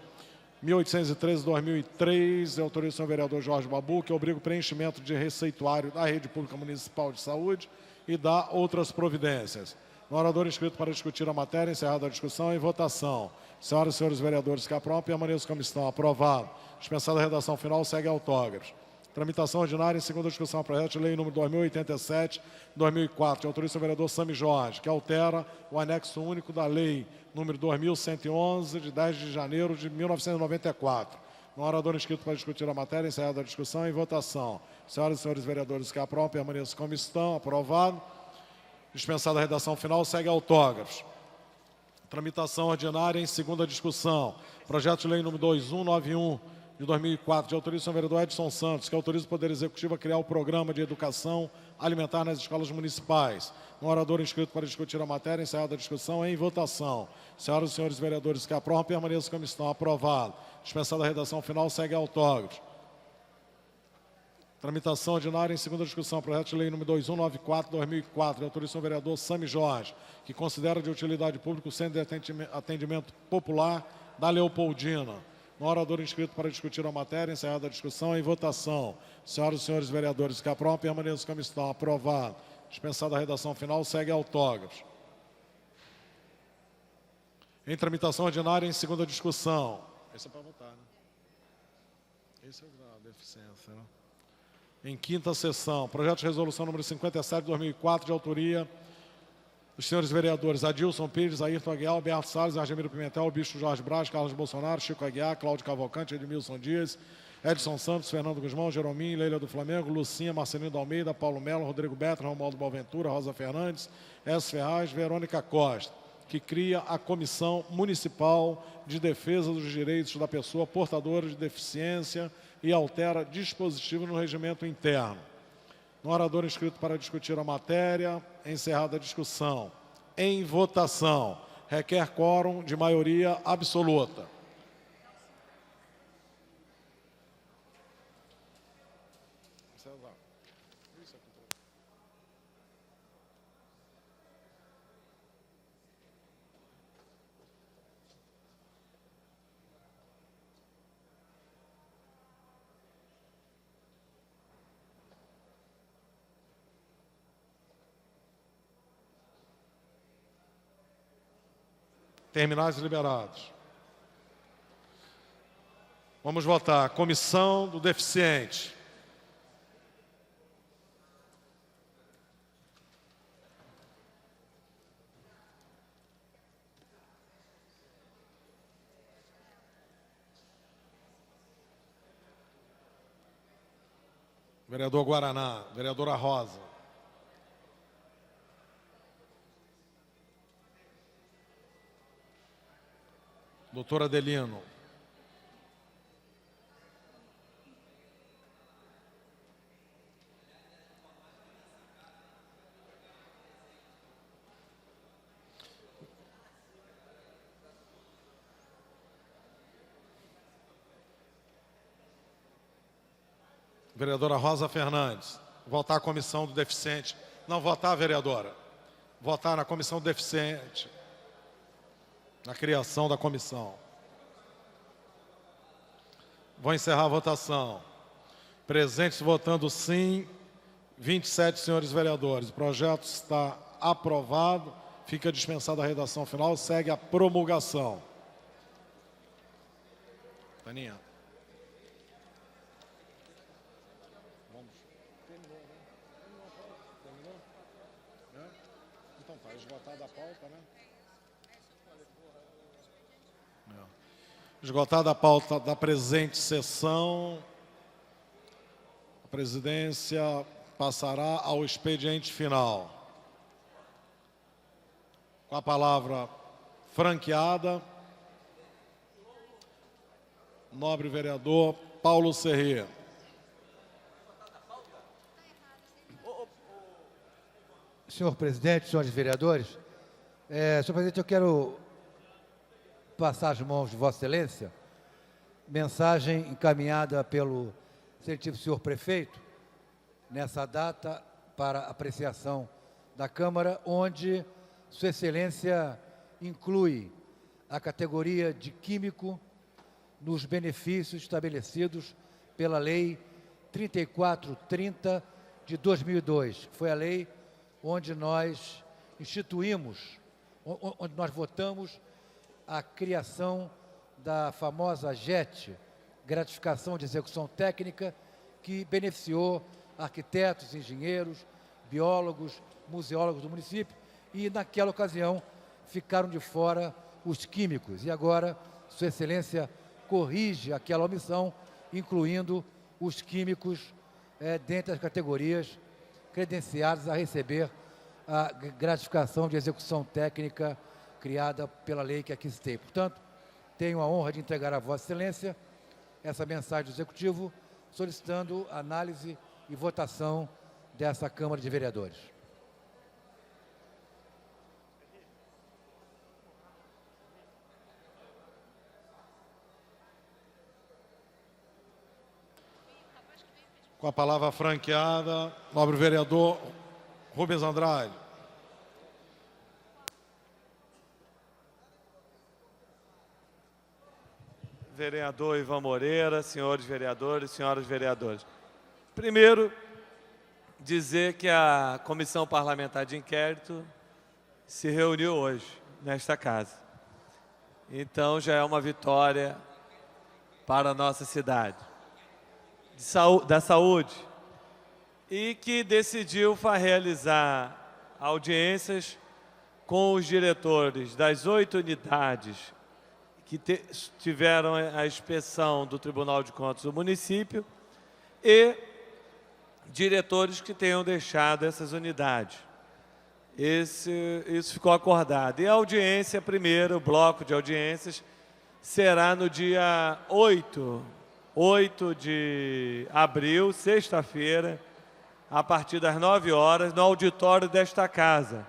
1813/2003, de autoria do senhor vereador Jorge Babu, que obriga o preenchimento de receituário da Rede Pública Municipal de Saúde e dá outras providências. O orador inscrito para discutir a matéria, encerrada a discussão, em votação. Senhoras e senhores vereadores que aprovam, permaneçam como estão. Aprovado. Dispensada a redação final, segue autógrafos. Tramitação ordinária em segunda discussão. Projeto de lei número 2087/2004, de autoria do senhor vereador Sami Jorge, que altera o anexo único da lei número 2111, de 10 de janeiro de 1994. O orador inscrito para discutir a matéria, encerrada a discussão, em votação. Senhoras e senhores vereadores que aprovam, permaneçam como estão. Aprovado. Dispensada a redação final, segue autógrafos. Tramitação ordinária em segunda discussão. Projeto de lei número 2191, de 2004, de autoria do senhor vereador Edson Santos, que autoriza o Poder Executivo a criar o Programa de Educação Alimentar nas Escolas Municipais. Um orador inscrito para discutir a matéria, encerrada a discussão, em votação. Senhoras e senhores vereadores que aprovam, permaneçam como estão. Aprovado. Dispensada a redação final, segue autógrafos. Tramitação ordinária em segunda discussão. Projeto de lei número 2194/2004, de autoria do senhor vereador Sami Jorge, que considera de utilidade pública o Centro de Atendimento Popular da Leopoldina. Um orador inscrito para discutir a matéria, encerrada a discussão, em votação. Senhoras e senhores vereadores que aprovam, permaneçam como estão. Aprovado. Dispensada a redação final, segue autógrafos. Em tramitação ordinária em segunda discussão. Esse é para votar, né? Esse é a deficiência, né? Em quinta sessão, projeto de resolução número 57/2004, de autoria dos senhores vereadores Adilson Pires, Ayrton Aguiar, Alberto Salles, Argemiro Pimentel, Bicho Jorge Braz, Carlos Bolsonaro, Chico Aguiar, Cláudio Cavalcante, Edmilson Dias, Edson Santos, Fernando Guzmão, Jerominho, Leila do Flamengo, Lucinha, Marcelino da Almeida, Paulo Melo, Rodrigo Beto, Romualdo Boaventura, Rosa Fernandes, S. Ferraz, Verônica Costa, que cria a Comissão Municipal de Defesa dos Direitos da Pessoa Portadora de Deficiência e altera dispositivo no regimento interno. No orador inscrito para discutir a matéria, encerrada a discussão. Em votação, requer quórum de maioria absoluta. Terminais liberados. Vamos votar. Comissão do Deficiente. Vereador Guaraná. Vereadora Rosa. Doutor Adelino. Vereadora Rosa Fernandes. Votar a comissão do deficiente. Não votar, vereadora. Votar na comissão do deficiente. Na criação da comissão. Vou encerrar a votação. Presentes votando sim, 27 senhores vereadores. O projeto está aprovado. Fica dispensada a redação final. Segue a promulgação. Taninha. Terminou? Então tá, esgotada a pauta, né? Esgotada a pauta da presente sessão, a presidência passará ao expediente final. Com a palavra franqueada, nobre vereador Paulo Serrê. Senhor presidente, senhores vereadores, senhor presidente, eu quero passar às mãos de Vossa Excelência mensagem encaminhada pelo excelentíssimo senhor prefeito nessa data para apreciação da Câmara, onde Sua Excelência inclui a categoria de químico nos benefícios estabelecidos pela Lei 3430 de 2002, que foi a lei onde nós instituímos, onde nós votamos a criação da famosa GET, Gratificação de Execução Técnica, que beneficiou arquitetos, engenheiros, biólogos, museólogos do município, e naquela ocasião ficaram de fora os químicos. E agora, Sua Excelência corrige aquela omissão, incluindo os químicos dentre as categorias credenciadas a receber a gratificação de execução técnica criada pela lei que aqui citei. Portanto, tenho a honra de entregar a Vossa Excelência essa mensagem do Executivo, solicitando análise e votação dessa Câmara de Vereadores. Com a palavra franqueada, nobre vereador Rubens Andrade. Vereador Ivan Moreira, senhores vereadores, senhoras vereadoras. Primeiro, dizer que a Comissão Parlamentar de Inquérito se reuniu hoje, nesta casa. Então, já é uma vitória para a nossa cidade. Da saúde. E que decidiu realizar audiências com os diretores das 8 unidades que tiveram a inspeção do Tribunal de Contas do município e diretores que tenham deixado essas unidades. Isso ficou acordado. E a audiência, primeiro, o bloco de audiências, será no dia 8 de abril, sexta-feira, a partir das 9 horas, no auditório desta casa.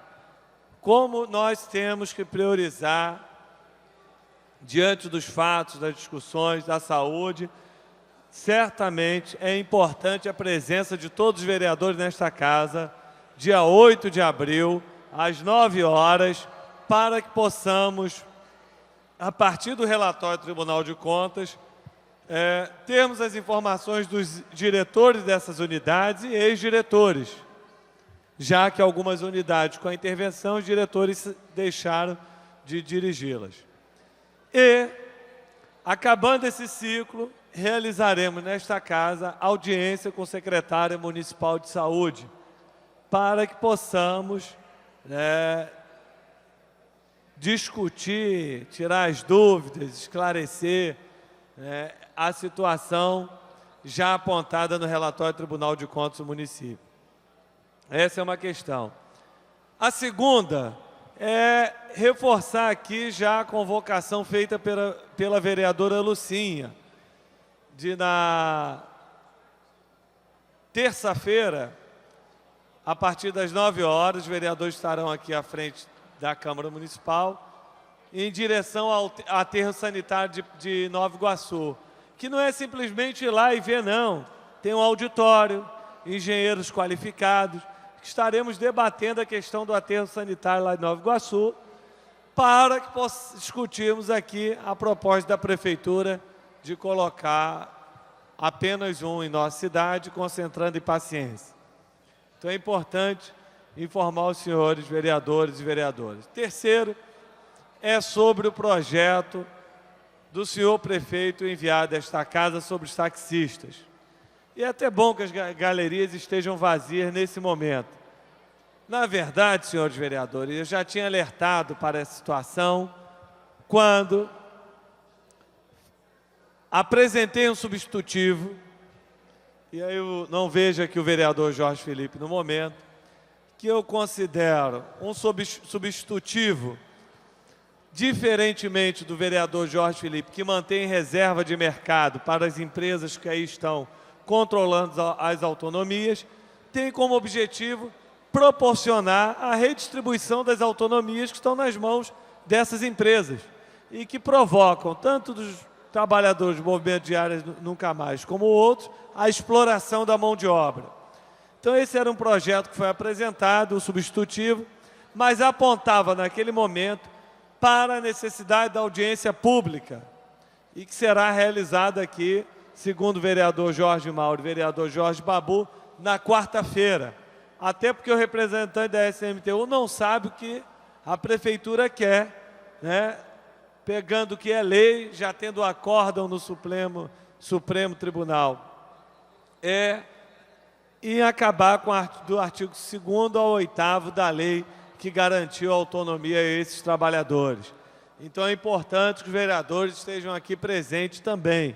Como nós temos que priorizar, diante dos fatos, das discussões, da saúde, certamente é importante a presença de todos os vereadores nesta casa, dia 8 de abril, às 9 horas, para que possamos, a partir do relatório do Tribunal de Contas, termos as informações dos diretores dessas unidades e ex-diretores, já que algumas unidades, com a intervenção, os diretores deixaram de dirigi-las. E, acabando esse ciclo, realizaremos nesta casa audiência com o secretário municipal de saúde, para que possamos discutir, tirar as dúvidas, esclarecer a situação já apontada no relatório do Tribunal de Contas do município. Essa é uma questão. A segunda é reforçar aqui já a convocação feita pela vereadora Lucinha, de na terça-feira, a partir das 9 horas, os vereadores estarão aqui à frente da Câmara Municipal, em direção ao aterro sanitário de Nova Iguaçu, que não é simplesmente ir lá e ver, não. Tem um auditório, engenheiros qualificados, que estaremos debatendo a questão do aterro sanitário lá de Nova Iguaçu, para que discutirmos aqui a proposta da Prefeitura de colocar apenas um em nossa cidade, concentrando em Paciência. Então é importante informar os senhores vereadores e vereadoras. Terceiro, é sobre o projeto do senhor prefeito enviado a esta casa sobre os taxistas. E é até bom que as galerias estejam vazias nesse momento. Na verdade, senhores vereadores, eu já tinha alertado para essa situação quando apresentei um substitutivo, e aí eu não vejo aqui o vereador Jorge Felipe no momento, que eu considero um substitutivo, diferentemente do vereador Jorge Felipe, que mantém reserva de mercado para as empresas que aí estão controlando as autonomias, tem como objetivo proporcionar a redistribuição das autonomias que estão nas mãos dessas empresas e que provocam, tanto dos trabalhadores do movimento de áreas nunca mais, como outros, a exploração da mão de obra. Então esse era um projeto que foi apresentado, o substitutivo, mas apontava naquele momento para a necessidade da audiência pública e que será realizada aqui, segundo o vereador Jorge Mauro e o vereador Jorge Babu, na quarta-feira. Até porque o representante da SMTU não sabe o que a Prefeitura quer, né? Pegando o que é lei, já tendo acórdão no Supremo Tribunal. E acabar com do artigo 2º ao 8º da lei que garantiu a autonomia a esses trabalhadores. Então é importante que os vereadores estejam aqui presentes também,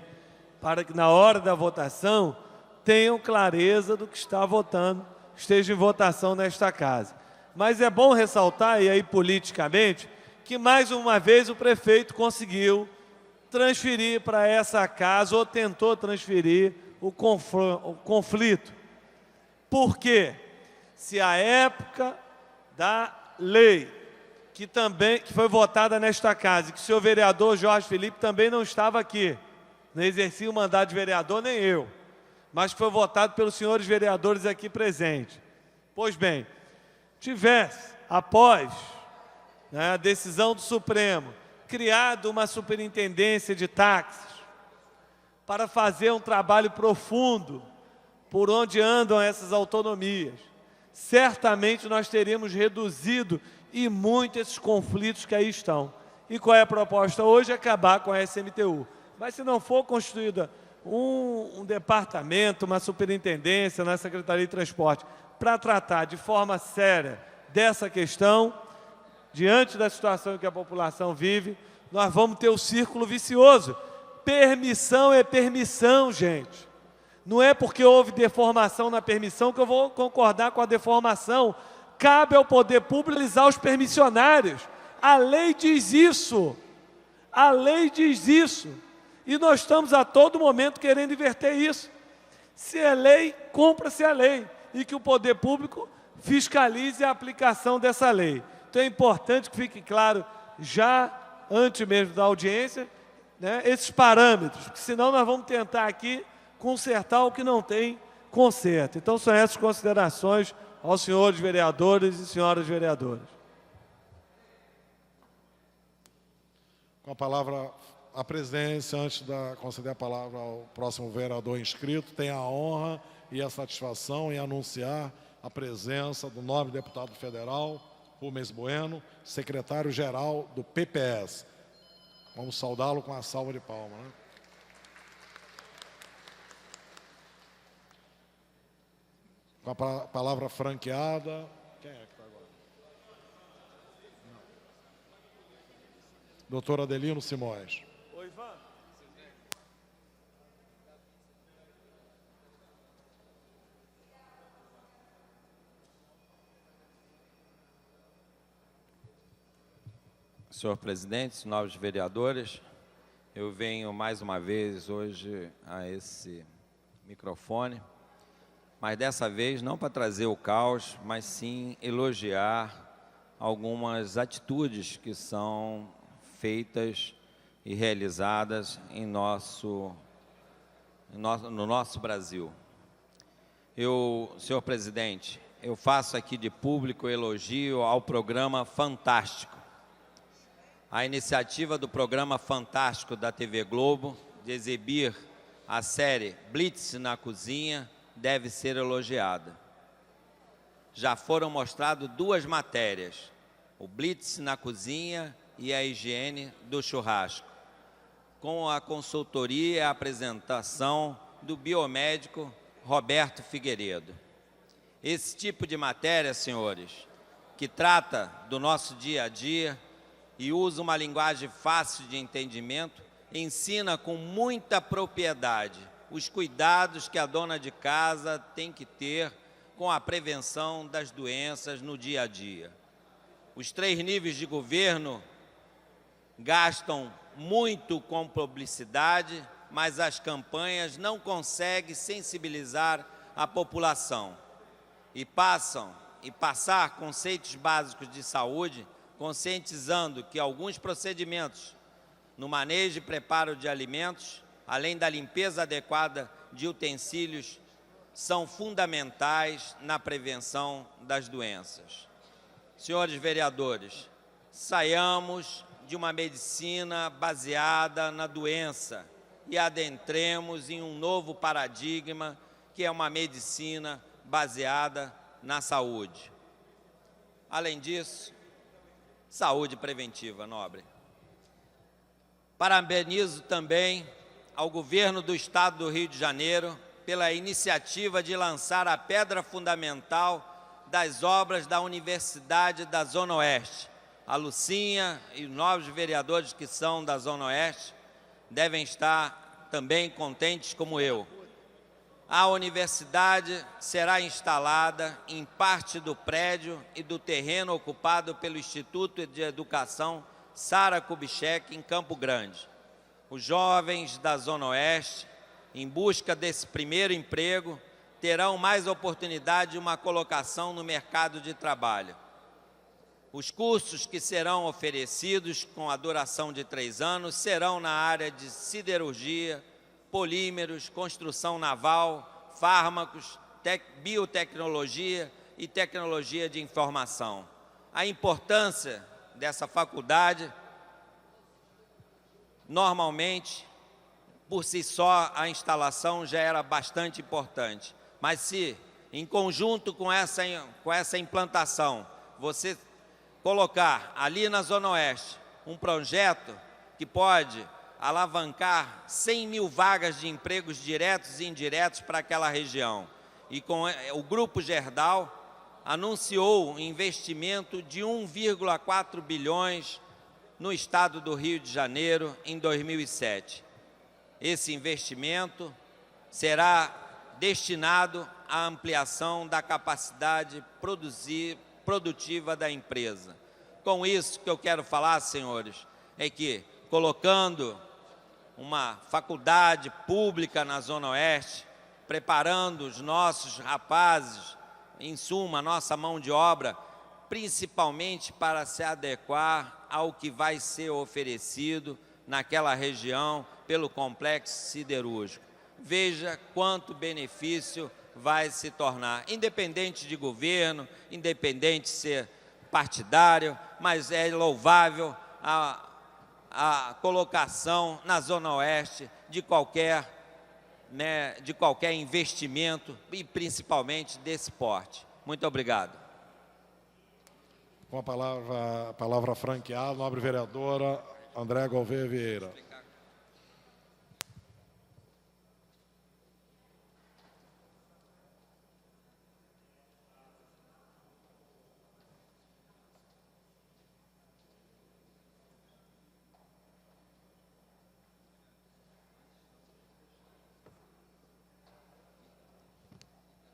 para que na hora da votação tenham clareza do que está votando, esteja em votação nesta casa. Mas é bom ressaltar, e aí politicamente, que mais uma vez o prefeito conseguiu transferir para essa casa, ou tentou transferir o conflito. Por quê? Se a época da lei que foi votada nesta casa, e que o senhor vereador Jorge Felipe também não estava aqui, não exercia o mandato de vereador, nem eu, mas foi votado pelos senhores vereadores aqui presentes. Pois bem, tivesse, após a decisão do Supremo, criado uma superintendência de táxis para fazer um trabalho profundo por onde andam essas autonomias, certamente nós teríamos reduzido e muito esses conflitos que aí estão. E qual é a proposta hoje? Acabar com a SMTU. Mas se não for constituída um departamento, uma superintendência na Secretaria de Transporte para tratar de forma séria dessa questão, diante da situação que a população vive, nós vamos ter o círculo vicioso. Permissão é permissão, gente. Não é porque houve deformação na permissão que eu vou concordar com a deformação. Cabe ao poder público realizar os permissionários. A lei diz isso. A lei diz isso. E nós estamos a todo momento querendo inverter isso. Se é lei, cumpra-se a lei. E que o poder público fiscalize a aplicação dessa lei. Então é importante que fique claro, já antes mesmo da audiência, né, esses parâmetros, porque senão nós vamos tentar aqui consertar o que não tem conserto. Então, são essas considerações aos senhores vereadores e senhoras vereadoras. Com a palavra, a presidência, antes de conceder a palavra ao próximo vereador inscrito, tem a honra e a satisfação em anunciar a presença do nobre deputado federal, Rubens Bueno, secretário-geral do PPS. Vamos saudá-lo com a salva de palmas, né? Com a palavra franqueada. Quem é que está agora? Doutor Adelino Simões. Oi, Ivan. Senhor presidente, nobres vereadores, eu venho mais uma vez hoje a esse microfone, mas dessa vez não para trazer o caos, mas sim elogiar algumas atitudes que são feitas e realizadas no nosso Brasil. Senhor presidente, eu faço aqui de público elogio ao programa Fantástico. A iniciativa do programa Fantástico da TV Globo de exibir a série Blitz na Cozinha deve ser elogiada. Já foram mostradas 2 matérias, o Blitz na Cozinha e a higiene do churrasco, com a consultoria e a apresentação do biomédico Roberto Figueiredo. Esse tipo de matéria, senhores, que trata do nosso dia a dia e usa uma linguagem fácil de entendimento, ensina com muita propriedade os cuidados que a dona de casa tem que ter com a prevenção das doenças no dia a dia. Os 3 níveis de governo gastam muito com publicidade, mas as campanhas não conseguem sensibilizar a população e passar conceitos básicos de saúde, conscientizando que alguns procedimentos no manejo e preparo de alimentos, além da limpeza adequada de utensílios, são fundamentais na prevenção das doenças. Senhores vereadores, saiamos de uma medicina baseada na doença e adentremos em um novo paradigma, que é uma medicina baseada na saúde. Além disso, saúde preventiva, nobre. Parabenizo também ao governo do Estado do Rio de Janeiro pela iniciativa de lançar a pedra fundamental das obras da Universidade da Zona Oeste. A Lucinha e os novos vereadores que são da Zona Oeste devem estar também contentes como eu. A universidade será instalada em parte do prédio e do terreno ocupado pelo Instituto de Educação Sara Kubitschek, em Campo Grande. Os jovens da Zona Oeste, em busca desse primeiro emprego, terão mais oportunidade de uma colocação no mercado de trabalho. Os cursos que serão oferecidos com a duração de 3 anos serão na área de siderurgia, polímeros, construção naval, fármacos, biotecnologia e tecnologia de informação. A importância dessa faculdade, normalmente, por si só, a instalação já era bastante importante. Mas se, em conjunto com essa implantação, você colocar ali na Zona Oeste um projeto que pode alavancar 100 mil vagas de empregos diretos e indiretos para aquela região. E com o Grupo Gerdau anunciou um investimento de 1,4 bilhões no estado do Rio de Janeiro em 2007. Esse investimento será destinado à ampliação da capacidade produtiva da empresa. Com isso, que eu quero falar, senhores, é que, colocando uma faculdade pública na Zona Oeste, preparando os nossos rapazes, em suma, a nossa mão de obra, principalmente para se adequar ao que vai ser oferecido naquela região pelo complexo siderúrgico. veja quanto benefício vai se tornar, independente de governo, independente de ser partidário, mas é louvável a colocação na Zona Oeste de qualquer investimento e principalmente desse porte. Muito obrigado. Com a palavra franqueada, nobre vereadora Andréa Gouveia Vieira.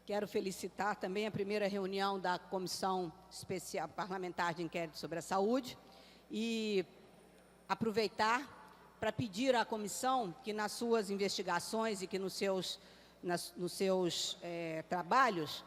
Quero felicitar também a primeira reunião da Comissão Especial Parlamentar de Inquérito sobre a Saúde e aproveitar para pedir à comissão que nas suas investigações e que nos seus trabalhos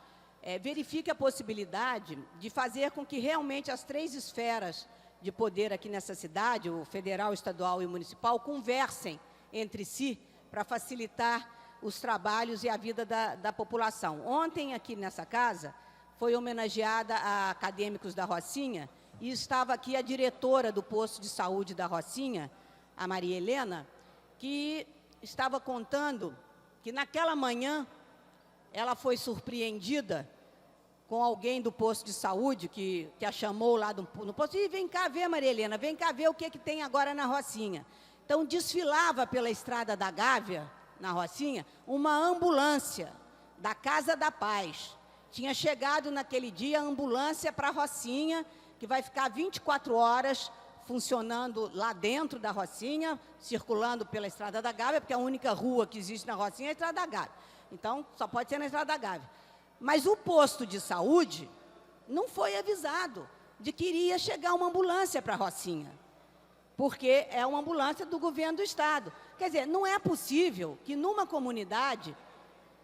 verifique a possibilidade de fazer com que realmente as 3 esferas de poder aqui nessa cidade, o federal, estadual e municipal, conversem entre si para facilitar os trabalhos e a vida da população. Ontem, aqui nessa casa, foi homenageada a acadêmicos da Rocinha e estava aqui a diretora do posto de saúde da Rocinha, a Maria Helena, que estava contando que naquela manhã ela foi surpreendida com alguém do posto de saúde que a chamou lá no posto e vem cá ver, Maria Helena, vem cá ver o que tem agora na Rocinha. Então, desfilava pela Estrada da Gávea, na Rocinha, uma ambulância da Casa da Paz. Tinha chegado naquele dia a ambulância para a Rocinha, que vai ficar 24 horas funcionando lá dentro da Rocinha, circulando pela Estrada da Gávea, porque a única rua que existe na Rocinha é a Estrada da Gávea. Então, só pode ser na Estrada da Gávea. Mas o posto de saúde não foi avisado de que iria chegar uma ambulância para a Rocinha, porque é uma ambulância do governo do Estado. Quer dizer, não é possível que numa comunidade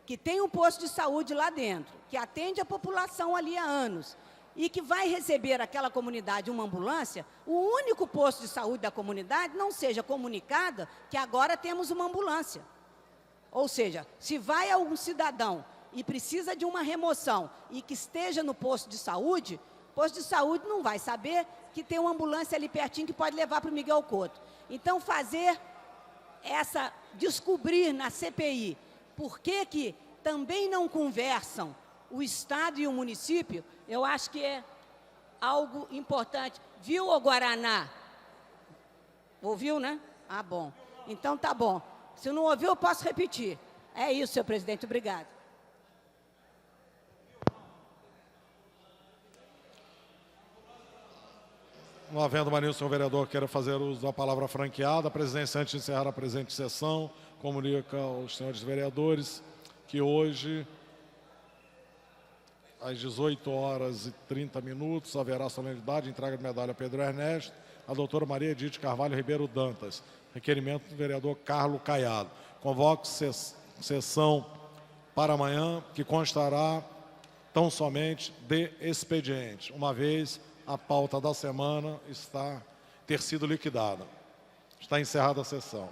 que tem um posto de saúde lá dentro, que atende a população ali há anos, e que vai receber aquela comunidade uma ambulância, o único posto de saúde da comunidade não seja comunicado que agora temos uma ambulância. Ou seja, se vai algum cidadão e precisa de uma remoção e que esteja no posto de saúde, o posto de saúde não vai saber que tem uma ambulância ali pertinho que pode levar para o Miguel Couto. Então, descobrir na CPI por que também não conversam o Estado e o município, eu acho que é algo importante. Viu, ô Guaraná? Ouviu, né? Ah, bom. Então, tá bom. Se não ouviu, eu posso repetir. É isso, senhor presidente. Obrigado. Não havendo mais nenhum senhor vereador que queira fazer uso da palavra franqueada, a presidência, antes de encerrar a presente sessão, comunica aos senhores vereadores que hoje, às 18h30, haverá solenidade, entrega de medalha a Pedro Ernesto, a doutora Maria Edith Carvalho Ribeiro Dantas. Requerimento do vereador Carlos Caiado. Convoco sessão para amanhã, que constará tão somente de expediente, uma vez a pauta da semana ter sido liquidada. Está encerrada a sessão.